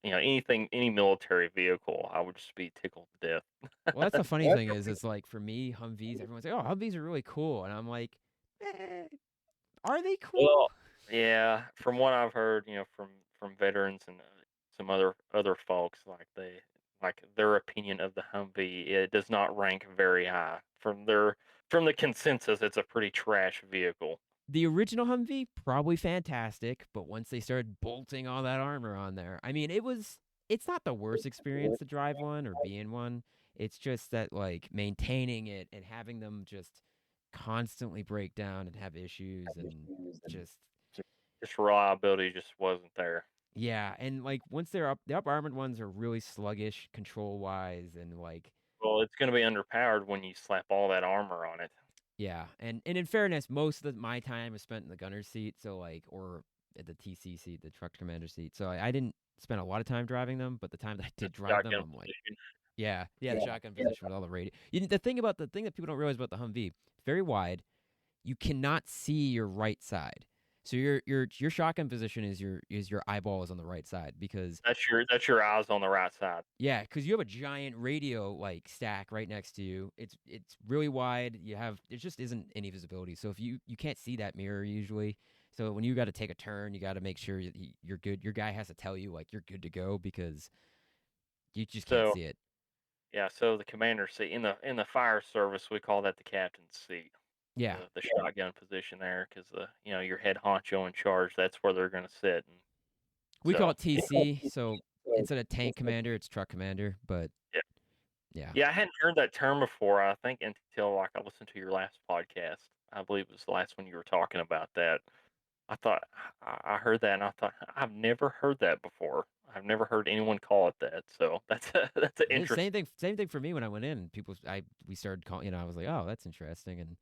Speaker 2: Anything, any military vehicle, I would just be tickled to
Speaker 1: Well, that's the
Speaker 2: death.
Speaker 1: funny thing is, it's like for me, Humvees. Everyone's like, "Oh, Humvees are really cool," and I'm like, eh, "Are they cool?"
Speaker 2: Well, yeah, from what I've heard, from veterans and some other folks, like their opinion of the Humvee, it does not rank very high. From the consensus, it's a pretty trash vehicle.
Speaker 1: The original Humvee probably fantastic, but once they started bolting all that armor on there, I mean, it's not the worst experience to drive one or be in one. It's just that like maintaining it and having them just constantly break down and have issues and just
Speaker 2: Just reliability just wasn't there.
Speaker 1: yeah, and like once they're up, the up armored ones are really sluggish control wise and like
Speaker 2: Well, it's going to be underpowered when you slap all that armor on it.
Speaker 1: yeah, and in fairness, most of my time was spent in the gunner's seat, so like or at the TC seat, the truck commander seat. So I didn't spend a lot of time driving them, but the time that I did drive them,
Speaker 2: Shotgun
Speaker 1: I'm like,
Speaker 2: position.
Speaker 1: yeah, the shotgun position with all the radio. The thing that people don't realize about the Humvee, it's very wide. You cannot see your right side. So your shotgun position is your eyeballs on the right side because
Speaker 2: That's your eyes on the right side.
Speaker 1: yeah, because you have a giant radio like stack right next to you. It's really wide. There just isn't any visibility. So if you can't see that mirror usually. So when you got to take a turn, you got to make sure you're good. Your guy has to tell you like you're good to go because you just can't
Speaker 2: So
Speaker 1: see it.
Speaker 2: yeah, so the commander seat in the fire service, we call that the captain's seat.
Speaker 1: Yeah,
Speaker 2: The shotgun position there, because your head honcho in charge. That's where they're going to sit. And
Speaker 1: we call
Speaker 2: so
Speaker 1: it TC. So instead of tank commander, it's truck commander. But
Speaker 2: yeah,
Speaker 1: yeah,
Speaker 2: yeah, I hadn't heard that term before. I think until like I listened to your last podcast. I believe it was the last one you were talking about that. I thought I heard that and I thought I've never heard that before. I've never heard anyone call it that. So that's an
Speaker 1: Same
Speaker 2: interesting.
Speaker 1: thing. Same thing for me when I went in. We started calling. I was like, oh, that's interesting. And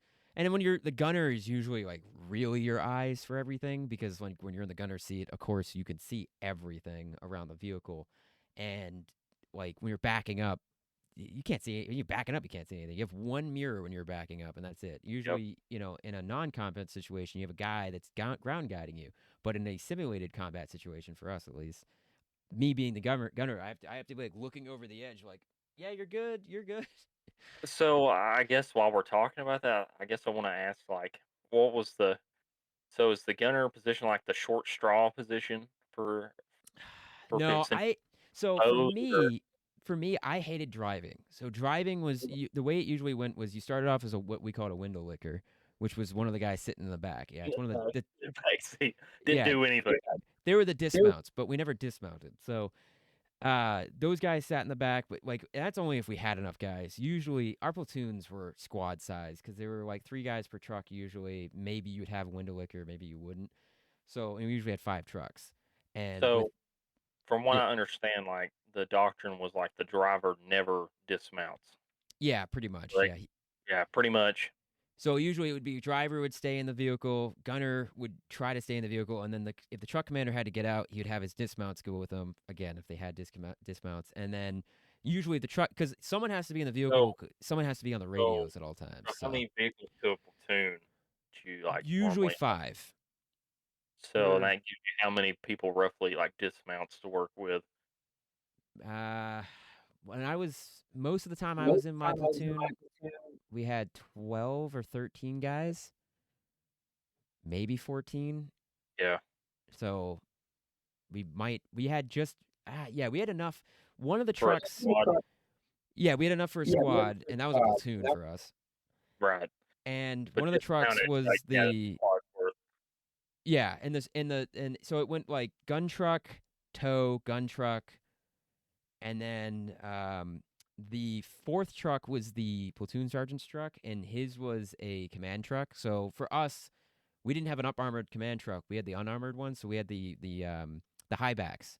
Speaker 1: then when you're the gunner is usually like really your eyes for everything because when you're in the gunner seat, of course you can see everything around the vehicle, and like when you're backing up, you can't see. When you're backing up, you can't see anything. You have one mirror when you're backing up, and that's it.
Speaker 2: Yep.
Speaker 1: Usually, in a non-combat situation, you have a guy that's ground guiding you. But in a simulated combat situation, for us at least, me being the gunner, I have to be like looking over the edge, like, yeah, you're good, you're good.
Speaker 2: So I guess while we're talking about that, I guess I want to ask, like, what was the so is the gunner position like the short straw position for
Speaker 1: No,
Speaker 2: since
Speaker 1: so
Speaker 2: pose or
Speaker 1: for me, I hated driving. So driving was the way it usually went was you started off as a what we called a window licker, which was one of the guys sitting in the back. Yeah, it's one of the
Speaker 2: basically didn't
Speaker 1: yeah,
Speaker 2: do anything?
Speaker 1: they were the dismounts, but we never dismounted. So those guys sat in the back, but like that's only if we had enough guys. Usually our platoons were squad size because there were like 3 guys per truck. Usually, maybe you'd have a window licker, maybe you wouldn't. So and we usually had 5 trucks, and with
Speaker 2: So from what
Speaker 1: yeah,
Speaker 2: I understand, like the doctrine was like the driver never dismounts.
Speaker 1: yeah, pretty much,
Speaker 2: Right?
Speaker 1: yeah.
Speaker 2: Yeah, pretty much.
Speaker 1: So usually it would be driver would stay in the vehicle, gunner would try to stay in the vehicle, and then if the truck commander had to get out, he would have his dismounts go with him again if they had dismounts, and then usually the truck because someone has to be in the
Speaker 2: So
Speaker 1: vehicle, someone has to be on the
Speaker 2: so
Speaker 1: radios at all times.
Speaker 2: how
Speaker 1: So
Speaker 2: many vehicles to a platoon do you like
Speaker 1: usually
Speaker 2: normally have?
Speaker 1: 5.
Speaker 2: So
Speaker 1: We're
Speaker 2: that gives you how many people roughly like dismounts to work with?
Speaker 1: uh, when I was most of the time I was in my platoon, we had 12 or 13 guys, maybe 14.
Speaker 2: Yeah,
Speaker 1: So we had just yeah, we had enough. One of the
Speaker 2: for a
Speaker 1: trucks,
Speaker 2: squad,
Speaker 1: yeah, we had enough for a squad, and that was a platoon for us.
Speaker 2: right?
Speaker 1: And
Speaker 2: But
Speaker 1: one of the trucks
Speaker 2: dismounted, like
Speaker 1: was
Speaker 2: yeah, that's
Speaker 1: the
Speaker 2: squad worth.
Speaker 1: yeah, and so it went like gun truck, tow, gun truck, and then the fourth truck was the platoon sergeant's truck, and his was a command truck. So for us, we didn't have an up armored command truck. We had the unarmored one, so we had the high backs,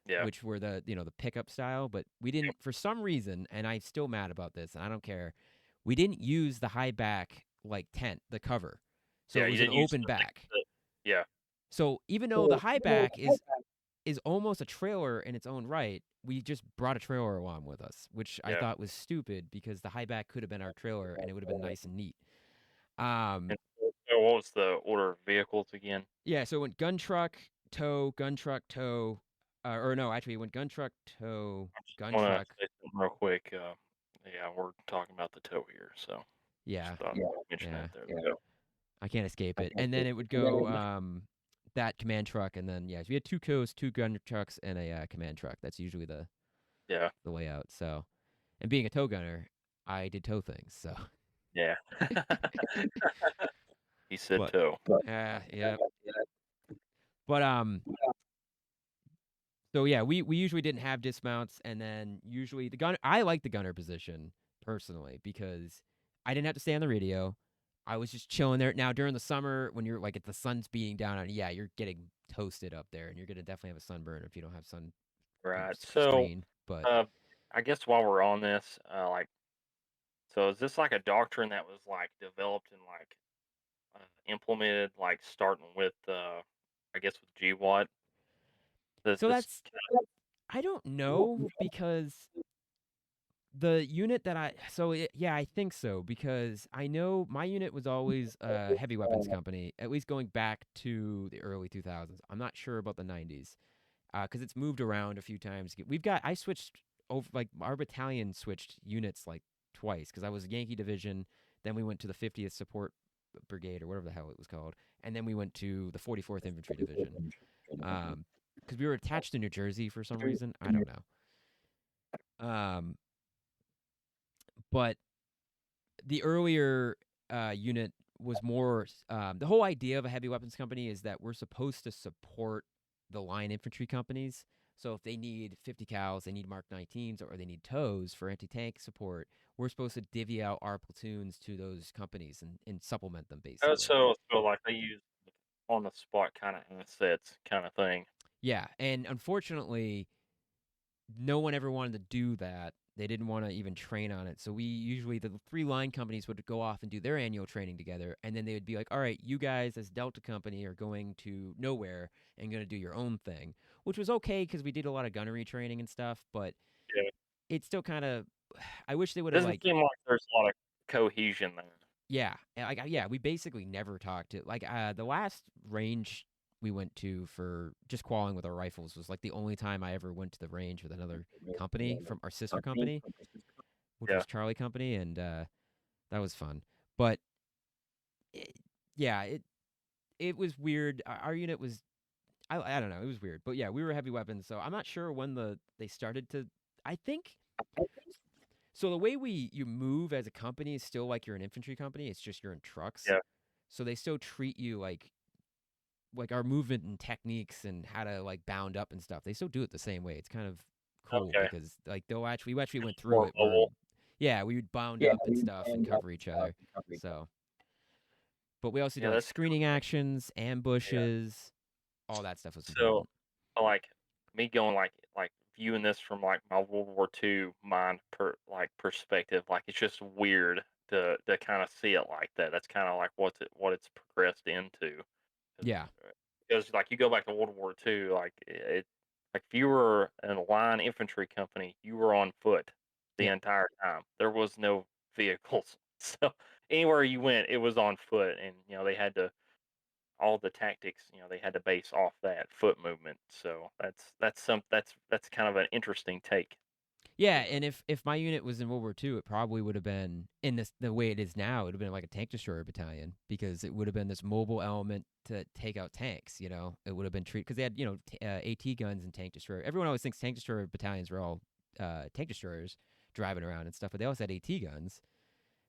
Speaker 2: Yeah,
Speaker 1: which were the pickup style, but we didn't for some reason, and I'm still mad about this, and I don't care. We didn't use the high back like tent, the cover. So
Speaker 2: yeah.
Speaker 1: it
Speaker 2: You
Speaker 1: was an
Speaker 2: didn't use
Speaker 1: open back.
Speaker 2: yeah,
Speaker 1: So even though the high back is almost a trailer in its own right, we just brought a trailer along with us, which I
Speaker 2: yeah.
Speaker 1: thought was stupid because the high back could have been our trailer and it would have been nice and neat. Um
Speaker 2: And so what was the order of vehicles again?
Speaker 1: yeah, so it went gun truck, tow, or no, actually it went gun truck, tow,
Speaker 2: I just
Speaker 1: gun
Speaker 2: want to
Speaker 1: truck.
Speaker 2: say something real quick. Yeah, we're talking about the tow here, so just
Speaker 1: Yeah,
Speaker 2: thought I'd mention
Speaker 1: yeah.
Speaker 2: that there. So,
Speaker 1: I can't escape it. And then it would go that command truck, and then yeah, so we had 2 cows, 2 gun trucks, and a command truck. That's usually
Speaker 2: yeah,
Speaker 1: the layout. So, and being a tow gunner, I did tow things. So,
Speaker 2: yeah. He said
Speaker 1: but
Speaker 2: tow.
Speaker 1: yeah, but so yeah, we usually didn't have dismounts, and then usually the gunner. I like the gunner position personally because I didn't have to stay on the radio. I was just chilling there. Now during the summer, when you're like if the sun's beating down on, yeah, you're getting toasted up there, and you're gonna definitely have a sunburn if you don't have
Speaker 2: Right. So,
Speaker 1: screen. But
Speaker 2: uh, I guess while we're on this, like, so is this like a doctrine that was like developed and like implemented, like starting with, I guess with GWAT?
Speaker 1: so
Speaker 2: This
Speaker 1: that's I don't know because the unit that yeah, I think so because I know my unit was always a heavy weapons company, at least going back to the early 2000s. I'm not sure about the 90s because it's moved around a few times. I switched over, like our battalion switched units like twice because I was a Yankee division, then we went to the 50th Support Brigade or whatever the hell it was called, and then we went to the 44th Infantry Division because we were attached to New Jersey for some reason. I don't know. But the earlier unit was more the whole idea of a heavy weapons company is that we're supposed to support the line infantry companies. So if they need 50 cals, they need Mark 19s, or they need tows for anti-tank support, we're supposed to divvy out our platoons to those companies and supplement them basically.
Speaker 2: so like they use on the spot kind of assets kind of thing.
Speaker 1: Yeah, and unfortunately, no one ever wanted to do that. They didn't want to even train on it. So we usually the 3 line companies would go off and do their annual training together, and then they would be like, "All right, you guys as Delta Company are going to nowhere and going to do your own thing," which was okay because we did a lot of gunnery training and stuff. But
Speaker 2: Yeah.
Speaker 1: it's still kind of, I wish they would have
Speaker 2: Doesn't
Speaker 1: like,
Speaker 2: seem like there's a lot of cohesion there.
Speaker 1: yeah, yeah, we basically never talked to like the last range we went to for just qualling with our rifles was like the only time I ever went to the range with another company from our sister company which
Speaker 2: Yeah.
Speaker 1: was Charlie Company, and that was fun. But it, yeah, it was weird. Our unit was I don't know, it was weird. But yeah, we were heavy weapons, so I'm not sure when they started to. I think so. The way you move as a company is still like you're an infantry company. It's just you're in trucks,
Speaker 2: Yeah.
Speaker 1: so they still treat you like our movement and techniques and how to like bound up and stuff. They still do it the same way. It's kind of cool
Speaker 2: Okay.
Speaker 1: because like we actually went through
Speaker 2: More
Speaker 1: it where
Speaker 2: mobile.
Speaker 1: yeah, we would bound up and stuff and cover each other. So, but we also did
Speaker 2: Yeah,
Speaker 1: like
Speaker 2: that's
Speaker 1: screening actions,
Speaker 2: yeah.
Speaker 1: ambushes, all that stuff was
Speaker 2: So,
Speaker 1: important.
Speaker 2: like, me going, like, viewing this from, like, my World War II mind perspective, like, it's just weird to kinda see it like that. That's kinda like what it's progressed into.
Speaker 1: Yeah.
Speaker 2: Because like, you go back to World War II, like, like, if you were in a line infantry company, you were on foot the
Speaker 1: Yep.
Speaker 2: entire time. There was no vehicles. So, anywhere you went, it was on foot, and, they had to all the tactics, they had to base off that foot movement. So that's kind of an interesting take
Speaker 1: Yeah,
Speaker 2: to
Speaker 1: and
Speaker 2: it.
Speaker 1: if my unit was in World War II, it probably would have been in this the way it is now. It would have been like a tank destroyer battalion because it would have been this mobile element to take out tanks. You know, it would have been treated because they had AT guns and tank destroyer. Everyone always thinks tank destroyer battalions were all tank destroyers driving around and stuff, but they also had AT guns,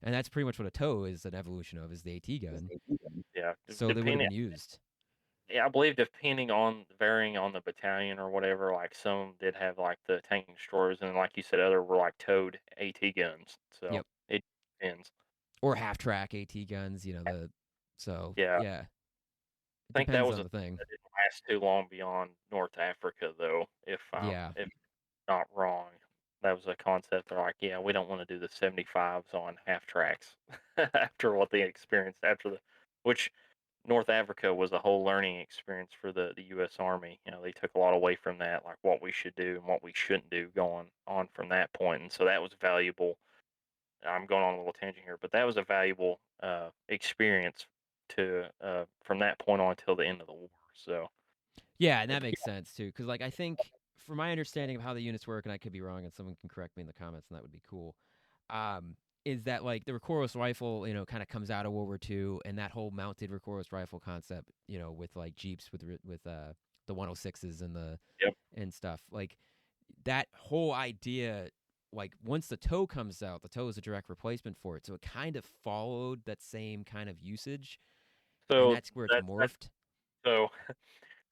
Speaker 1: and that's pretty much what a tow is an evolution of is the AT gun.
Speaker 2: Yeah,
Speaker 1: So they would have
Speaker 2: depending.
Speaker 1: been used.
Speaker 2: Yeah, I believe depending on varying on the battalion or whatever. Like, some did have like the tank destroyers, and like you said, other were like towed AT guns. So
Speaker 1: Yep,
Speaker 2: it depends.
Speaker 1: or half track AT guns. So
Speaker 2: Yeah,
Speaker 1: yeah, it
Speaker 2: I think that
Speaker 1: depends
Speaker 2: was
Speaker 1: on
Speaker 2: a
Speaker 1: the
Speaker 2: thing
Speaker 1: thing.
Speaker 2: that didn't last too long beyond North Africa, though.
Speaker 1: Yeah,
Speaker 2: If not wrong. That was a concept. They're like, yeah, we don't want to do the 75s on half tracks after what they experienced after which North Africa was a whole learning experience for the U.S. Army. They took a lot away from that, like what we should do and what we shouldn't do going on from that point. And so that was valuable. I'm going on a little tangent here, but that was a valuable experience to from that point on until the end of the war. So
Speaker 1: yeah, and that
Speaker 2: it,
Speaker 1: makes sense too. Because like I think, from my understanding of how the units work, and I could be wrong, and someone can correct me in the comments, and that would be cool. Is that like the Recoros rifle, kind of comes out of World War II, and that whole mounted Recoros rifle concept, with like Jeeps with the 106s and the
Speaker 2: yep.
Speaker 1: and stuff, like that whole idea. Like once the toe comes out, the toe is a direct replacement for it, so it kind of followed that same kind of usage, and
Speaker 2: So
Speaker 1: that's where it's
Speaker 2: that's
Speaker 1: morphed.
Speaker 2: so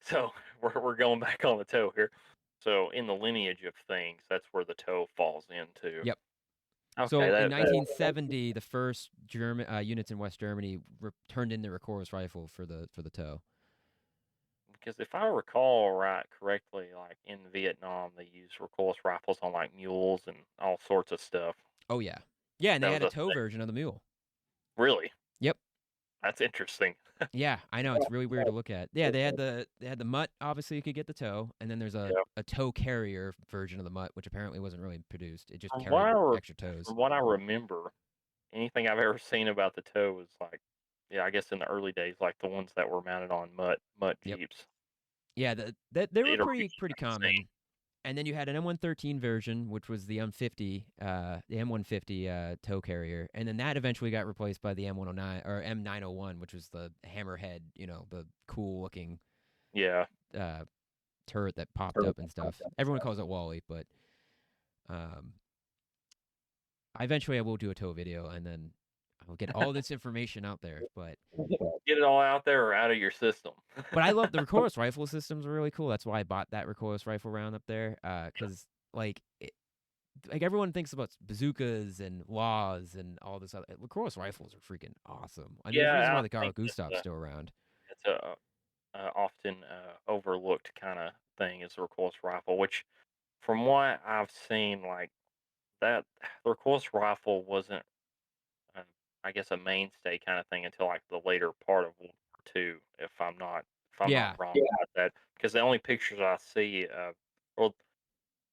Speaker 2: so we're going back on the toe here. So in the lineage of things, that's where the toe falls into.
Speaker 1: Yep.
Speaker 2: Okay,
Speaker 1: So in
Speaker 2: that
Speaker 1: 1970, the first German units in West Germany turned in the Recourse rifle for the toe.
Speaker 2: because if I recall correctly, like in Vietnam, they used recoilless rifles on like mules and all sorts of stuff.
Speaker 1: Oh yeah, yeah, and they
Speaker 2: That
Speaker 1: had
Speaker 2: was
Speaker 1: a
Speaker 2: a
Speaker 1: tow
Speaker 2: thing.
Speaker 1: version of the mule.
Speaker 2: Really,
Speaker 1: Yep.
Speaker 2: that's interesting.
Speaker 1: Yeah, I know it's really weird to look at. Yeah, they had the mutt. Obviously, you could get the tow, and then there's a
Speaker 2: Yeah.
Speaker 1: a tow carrier version of the mutt, which apparently wasn't really produced. It just
Speaker 2: From what
Speaker 1: carried
Speaker 2: I
Speaker 1: extra tows.
Speaker 2: from what I remember, anything I've ever seen about the toe was like, yeah, I guess in the early days, like the ones that were mounted on mutt
Speaker 1: Yep.
Speaker 2: jeeps.
Speaker 1: Yeah, they
Speaker 2: The
Speaker 1: were pretty
Speaker 2: iterations
Speaker 1: pretty
Speaker 2: I've seen.
Speaker 1: common. And then you had an M113 version, which was the M150 tow carrier, and then that eventually got replaced by the M109 or M901, which was the hammerhead, the cool looking
Speaker 2: Yeah.
Speaker 1: uh, turret that popped up and stuff. Everyone calls it Wally, but um, I will do a tow video, and then I'll get all this information out there.
Speaker 2: Get it all out there or out of your system.
Speaker 1: But I love the recoilless rifle systems are really cool. That's why I bought that recoilless rifle round up there, because like everyone thinks about bazookas and laws and all this other. Lacrosse rifles are freaking awesome. I mean, there's a reason
Speaker 2: Yeah,
Speaker 1: why
Speaker 2: I
Speaker 1: the Carl
Speaker 2: think that's
Speaker 1: Gustav's still around.
Speaker 2: a often overlooked kind of thing is the recoilless rifle, which from what I've seen, like that, the recoilless rifle wasn't, uh, I guess, a mainstay kind of thing until like the later part of World War II, if I'm not
Speaker 1: Yeah,
Speaker 2: wrong about that, because the only pictures I see, well,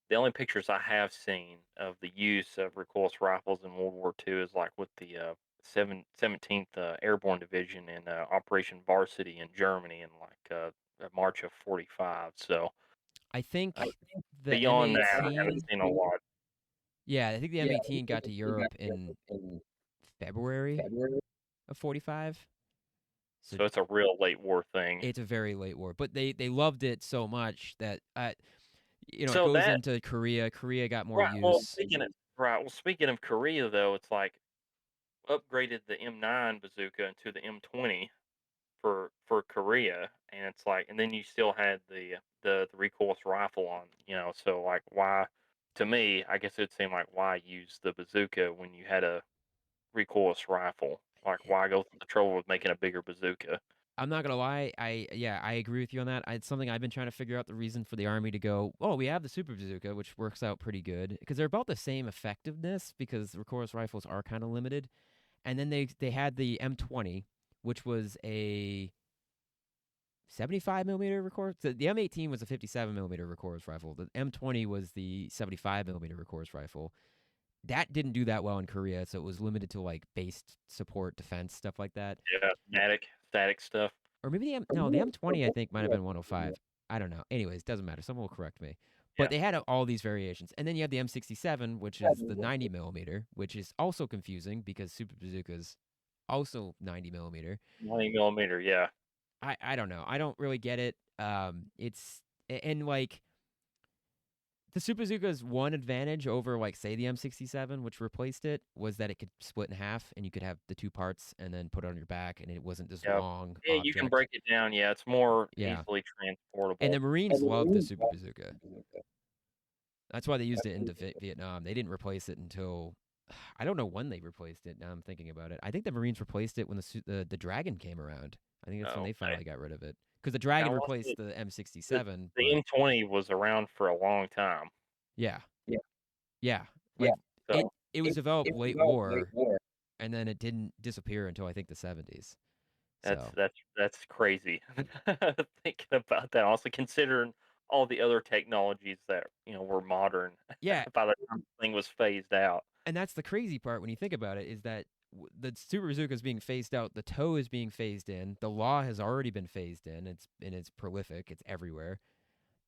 Speaker 2: the only pictures I have seen of the use of recoilless rifles in World War II is like with the 17th Airborne Division in Operation Varsity in Germany in like March of '45. So
Speaker 1: I
Speaker 2: uh,
Speaker 1: think the
Speaker 2: beyond that, I haven't
Speaker 1: M18.
Speaker 2: seen a lot.
Speaker 1: Yeah, I think the
Speaker 3: Yeah, I think
Speaker 1: M18 got to
Speaker 3: we got
Speaker 1: Europe
Speaker 3: Europe
Speaker 1: in
Speaker 3: in
Speaker 1: February
Speaker 3: February.
Speaker 1: of 45. So
Speaker 2: So it's a real late war thing.
Speaker 1: it's a very late war, but they loved it so much that it
Speaker 2: So
Speaker 1: goes
Speaker 2: that
Speaker 1: into Korea. Korea got more
Speaker 2: right. Well,
Speaker 1: use.
Speaker 2: speaking of Korea, though, it's like upgraded the M9 bazooka into the M20 for Korea, and it's like, and then you still had the recoilless rifle on, so like why? To me, I guess it would seem like why use the bazooka when you had a recoilless rifle? Like why go through the trouble of making a bigger bazooka?
Speaker 1: I'm not gonna lie. I agree with you on that. It's something I've been trying to figure out the reason for the army to go. Oh, we have the super bazooka, which works out pretty good because they're about the same effectiveness because recoilless rifles are kind of limited. And then they had the M20, which was a 75 millimeter recoilless. The M18 was a 57 millimeter recoilless rifle. The M20 was the 75 millimeter recoilless rifle. That didn't do that well in Korea, so it was limited to like base support, defense, stuff like that.
Speaker 2: Yeah, static stuff.
Speaker 1: Or maybe the M20 I think might have been 105. I don't know. Anyways, doesn't matter. Someone will correct me. But
Speaker 2: Yeah,
Speaker 1: they had all these variations, and then you have the M67, which is the 90 millimeter, which is also confusing because Super Bazooka's also 90 millimeter.
Speaker 2: 90 millimeter. Yeah,
Speaker 1: I don't know. I don't really get it. And like the Super Bazooka's one advantage over like say the M67, which replaced it, was that it could split in half, and you could have the two parts and then put it on your back, and it wasn't this
Speaker 2: yeah,
Speaker 1: long
Speaker 2: yeah. You can
Speaker 1: object.
Speaker 2: break it down. Yeah, it's more
Speaker 1: Yeah.
Speaker 2: easily
Speaker 1: And the
Speaker 2: transportable.
Speaker 1: Marines loved the Super Bazooka.
Speaker 3: Okay.
Speaker 1: That's why they used it into Vietnam. They didn't replace it until I don't know when they replaced it. Now I'm thinking about it. I think the Marines replaced it when the Dragon came around. I think that's when
Speaker 2: Oh,
Speaker 1: they
Speaker 2: okay.
Speaker 1: finally got rid of it because the
Speaker 2: I
Speaker 1: Dragon
Speaker 2: lost it.
Speaker 1: replaced the
Speaker 2: The
Speaker 1: M67.
Speaker 2: the
Speaker 1: But
Speaker 2: M20 was around for a long time.
Speaker 1: yeah,
Speaker 3: Yeah,
Speaker 1: yeah,
Speaker 3: yeah.
Speaker 1: like it
Speaker 2: So
Speaker 1: it was developed
Speaker 3: It was
Speaker 1: late
Speaker 3: about late
Speaker 1: war,
Speaker 3: war.
Speaker 1: and then it didn't disappear until I think the 70s.
Speaker 2: that's
Speaker 1: So
Speaker 2: that's that's crazy. Thinking about that, also considering all the other technologies that were modern
Speaker 1: yeah,
Speaker 2: by the time the thing was phased out.
Speaker 1: and that's the crazy part when you think about it is that the Super Bazooka is being phased out, the toe is being phased in, the law has already been phased in. It's prolific, it's everywhere,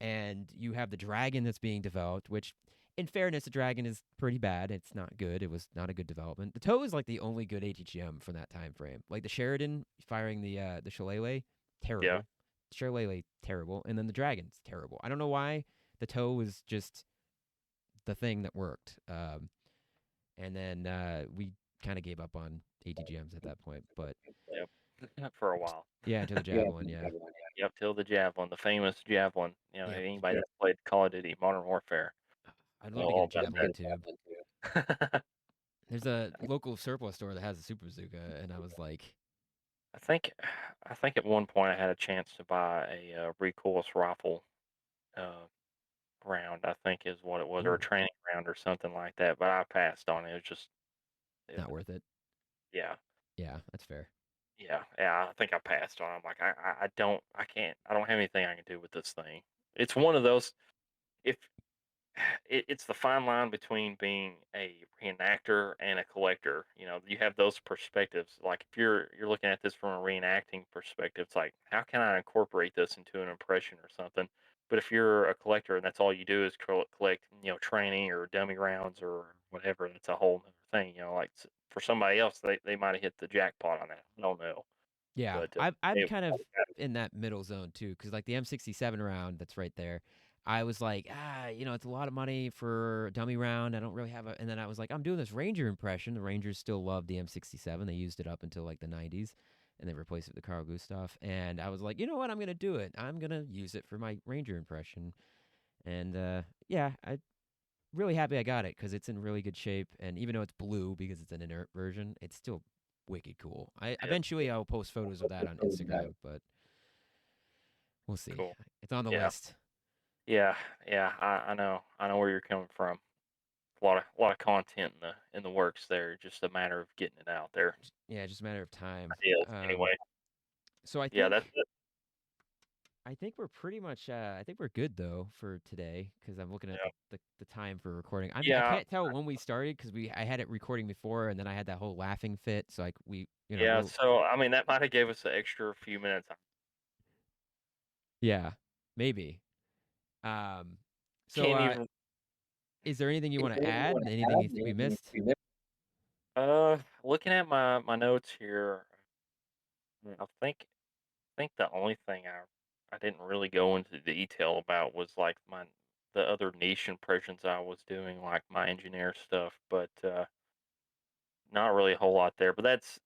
Speaker 1: and you have the Dragon that's being developed. Which, in fairness, the Dragon is pretty bad. It's not good. It was not a good development. The toe is like the only good ATGM from that time frame. Like the Sheridan firing the Shillelagh,
Speaker 2: Yeah,
Speaker 1: terrible. Shillelagh, terrible, and then the Dragon's terrible. I don't know why the toe was just the thing that worked. And then we kind of gave up on ATGMs at that point. But
Speaker 2: yeah, for a while.
Speaker 1: yeah, into the
Speaker 3: Yeah.
Speaker 1: Javelin, yeah.
Speaker 2: Yep, till the javelin, the famous javelin.
Speaker 1: Yep.
Speaker 2: Anybody that's played Call of Duty Modern Warfare
Speaker 1: I'd love
Speaker 2: know
Speaker 1: to get a
Speaker 2: all about
Speaker 1: Javelin too.
Speaker 2: that.
Speaker 1: There's a local surplus store that has a Super Bazooka, and I was like,
Speaker 2: I think I think at one point I had a chance to buy a recoilless rifle uh, round. I think is what it was, or a
Speaker 1: ooh,
Speaker 2: training round or something like that. But I passed on it. It was just, uh,
Speaker 1: not worth it.
Speaker 2: yeah,
Speaker 1: Yeah, that's fair.
Speaker 2: yeah. I think I passed on it. I'm like, I don't, I can't, I don't have anything I can do with this thing. It's one of those. If it's the fine line between being a reenactor and a collector. You have those perspectives. Like if you're looking at this from a reenacting perspective, it's like how can I incorporate this into an impression or something. But if you're a collector and that's all you do is collect, training or dummy rounds or whatever, that's a whole other thing. Like for somebody else, they might have hit the jackpot on that. I don't know,
Speaker 1: Yeah,
Speaker 2: but
Speaker 1: I'm
Speaker 2: it,
Speaker 1: kind of in that middle zone too, because like the M67 round that's right there, I was like, it's a lot of money for a dummy round. I don't really have a, and then I was like, I'm doing this Ranger impression. The Rangers still love the M67. They used it up until like the 90s, and they replaced it with the Carl Gustaf. And I was like, you know what? I'm gonna do it. I'm gonna use it for my Ranger impression. And yeah, I really happy I got it because it's in really good shape. And even though it's blue because it's an inert version, it's still wicked cool. I
Speaker 2: yeah,
Speaker 1: eventually I'll post photos of that on Instagram, but we'll see.
Speaker 2: cool.
Speaker 1: It's on the
Speaker 2: Yeah,
Speaker 1: list.
Speaker 2: yeah, yeah. I know where you're coming from. A lot of content in the works there. Just a matter of getting it out there.
Speaker 1: Yeah, just a matter of time.
Speaker 2: Ideas anyway.
Speaker 1: So
Speaker 2: Yeah, that's it.
Speaker 1: I think we're pretty much I think we're good though for today because I'm looking at
Speaker 2: Yeah.
Speaker 1: the time for recording. I
Speaker 2: Yeah,
Speaker 1: can't tell when we started because I had it recording before and then I had that whole laughing fit. So like
Speaker 2: yeah.
Speaker 1: we're
Speaker 2: So I mean, that might have gave us an extra few minutes. I
Speaker 1: yeah maybe. Um, so
Speaker 2: can't even.
Speaker 1: Is there anything you
Speaker 2: Is
Speaker 1: want to
Speaker 2: there anything you
Speaker 1: add?
Speaker 2: wanna
Speaker 1: Anything
Speaker 2: add?
Speaker 1: we
Speaker 2: Anything
Speaker 1: missed?
Speaker 2: we missed? Looking at my notes here, I think the only thing I didn't really go into detail about was like the other niche impressions I was doing, like my engineer stuff, but not really a whole lot there. But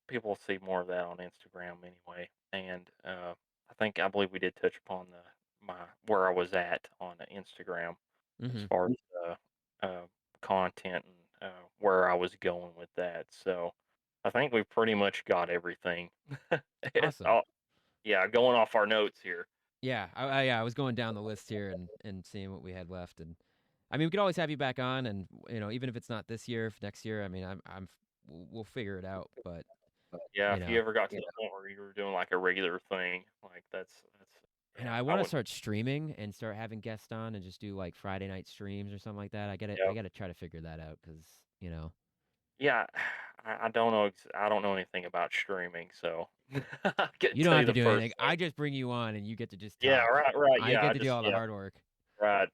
Speaker 2: people see more of that on Instagram anyway. And I believe we did touch upon the my where I was at on Instagram as
Speaker 1: Mm-hmm.
Speaker 2: far as content and where I was going with that. So I think we pretty much got everything.
Speaker 1: Awesome.
Speaker 2: Oh, yeah, going off our notes here.
Speaker 1: Yeah, yeah, I was going down the list here and seeing what we had left, and I mean, we could always have you back on, and even if it's not this year, if next year, I mean, we'll figure it out, but
Speaker 2: Yeah,
Speaker 1: you
Speaker 2: if you
Speaker 1: know,
Speaker 2: ever got to the point where you were doing like a regular thing, like that's yeah,
Speaker 1: I
Speaker 2: I
Speaker 1: want to
Speaker 2: wouldn't.
Speaker 1: start streaming and start having guests on and just do like Friday night streams or something like that.
Speaker 2: Yeah,
Speaker 1: I gotta try to figure that out because
Speaker 2: yeah. I don't know anything about streaming, so I can
Speaker 1: you don't
Speaker 2: tell
Speaker 1: have
Speaker 2: you
Speaker 1: to
Speaker 2: the
Speaker 1: do
Speaker 2: first
Speaker 1: anything.
Speaker 2: thing.
Speaker 1: I just bring you on and you get to just
Speaker 2: Yeah,
Speaker 1: talk.
Speaker 2: right, right.
Speaker 1: I
Speaker 2: Yeah,
Speaker 1: get
Speaker 2: I
Speaker 1: to do
Speaker 2: just
Speaker 1: all the
Speaker 2: yeah,
Speaker 1: hard work.
Speaker 2: right.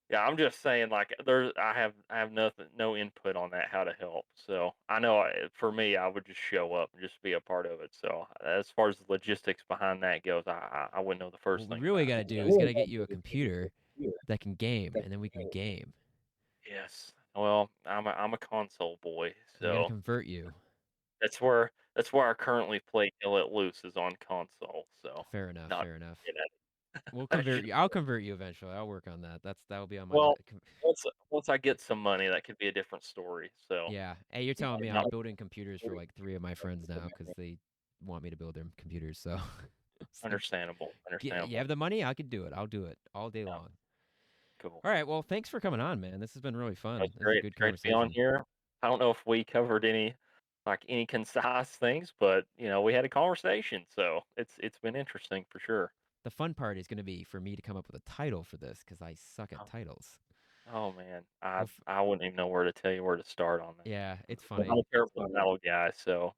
Speaker 2: Yeah, I'm just saying like I have nothing no input on that how to help. So I know for me I would just show up and just be a part of it. So as far as the logistics behind that goes, I wouldn't know the
Speaker 1: What
Speaker 2: first
Speaker 1: we
Speaker 2: thing
Speaker 1: really
Speaker 2: about
Speaker 1: got
Speaker 2: it.
Speaker 1: to do
Speaker 2: So
Speaker 1: is got to get you a computer that can game, and then we can game.
Speaker 2: yes. Well, I'm a console boy,
Speaker 1: We got to
Speaker 2: so
Speaker 1: convert you.
Speaker 2: that's where I currently play Kill It Loose is on console. So
Speaker 1: Fair enough.
Speaker 2: not
Speaker 1: Fair enough.
Speaker 2: you
Speaker 1: We'll
Speaker 2: know,
Speaker 1: convert you. I'll convert you eventually. I'll work on that. That'll be on my list.
Speaker 2: well, once I get some money, that could be a different story. So
Speaker 1: Yeah. Hey, you're telling me I'm
Speaker 2: not
Speaker 1: building computers for like three of my friends now because they want me to build their computers. So it's like,
Speaker 2: understandable,
Speaker 1: You have
Speaker 2: understandable.
Speaker 1: the money? I could do it. I'll do it all day
Speaker 2: Yeah,
Speaker 1: long.
Speaker 2: cool.
Speaker 1: All right. Well, thanks for coming on, man. This has been really fun.
Speaker 2: That's
Speaker 1: This is a
Speaker 2: great.
Speaker 1: good
Speaker 2: It's great to be on
Speaker 1: conversation.
Speaker 2: here. I don't know if we covered any concise things, but we had a conversation, so it's been interesting for sure.
Speaker 1: The fun part is going to be for me to come up with a title for this because I suck at
Speaker 2: Oh,
Speaker 1: titles.
Speaker 2: oh man,
Speaker 1: We'll
Speaker 2: I
Speaker 1: f-
Speaker 2: I wouldn't even know where to tell you where to start on that.
Speaker 1: yeah, it's
Speaker 2: I'm
Speaker 1: funny.
Speaker 2: a terrible metal guy, so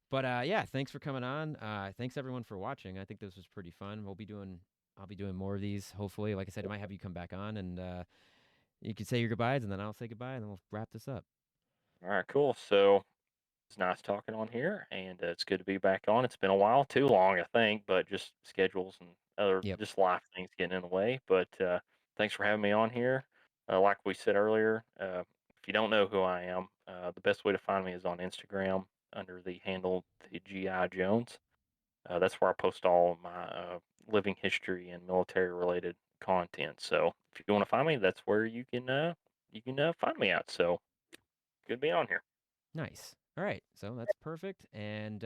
Speaker 1: But yeah, thanks for coming on. Thanks everyone for watching. I think this was pretty fun. I'll be doing more of these. Hopefully, like I said, I might have you come back on and you can say your goodbyes, and then I'll say goodbye, and then we'll wrap this up.
Speaker 2: all right, cool. So it's nice talking on here, and it's good to be back on. It's been a while, too long, I think, but just schedules and other
Speaker 1: Yep.
Speaker 2: just life things getting in the way. But thanks for having me on here. Like we said earlier, if you don't know who I am, the best way to find me is on Instagram under the handle the GI Jones. That's where I post all of my living history and military related content. So if you want to find me, that's where you can find me at. So good to be on here.
Speaker 1: Nice. All right. So that's perfect. And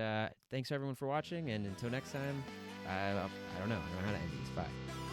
Speaker 1: thanks everyone for watching. And until next time, I don't know. I don't know how to end these. Bye.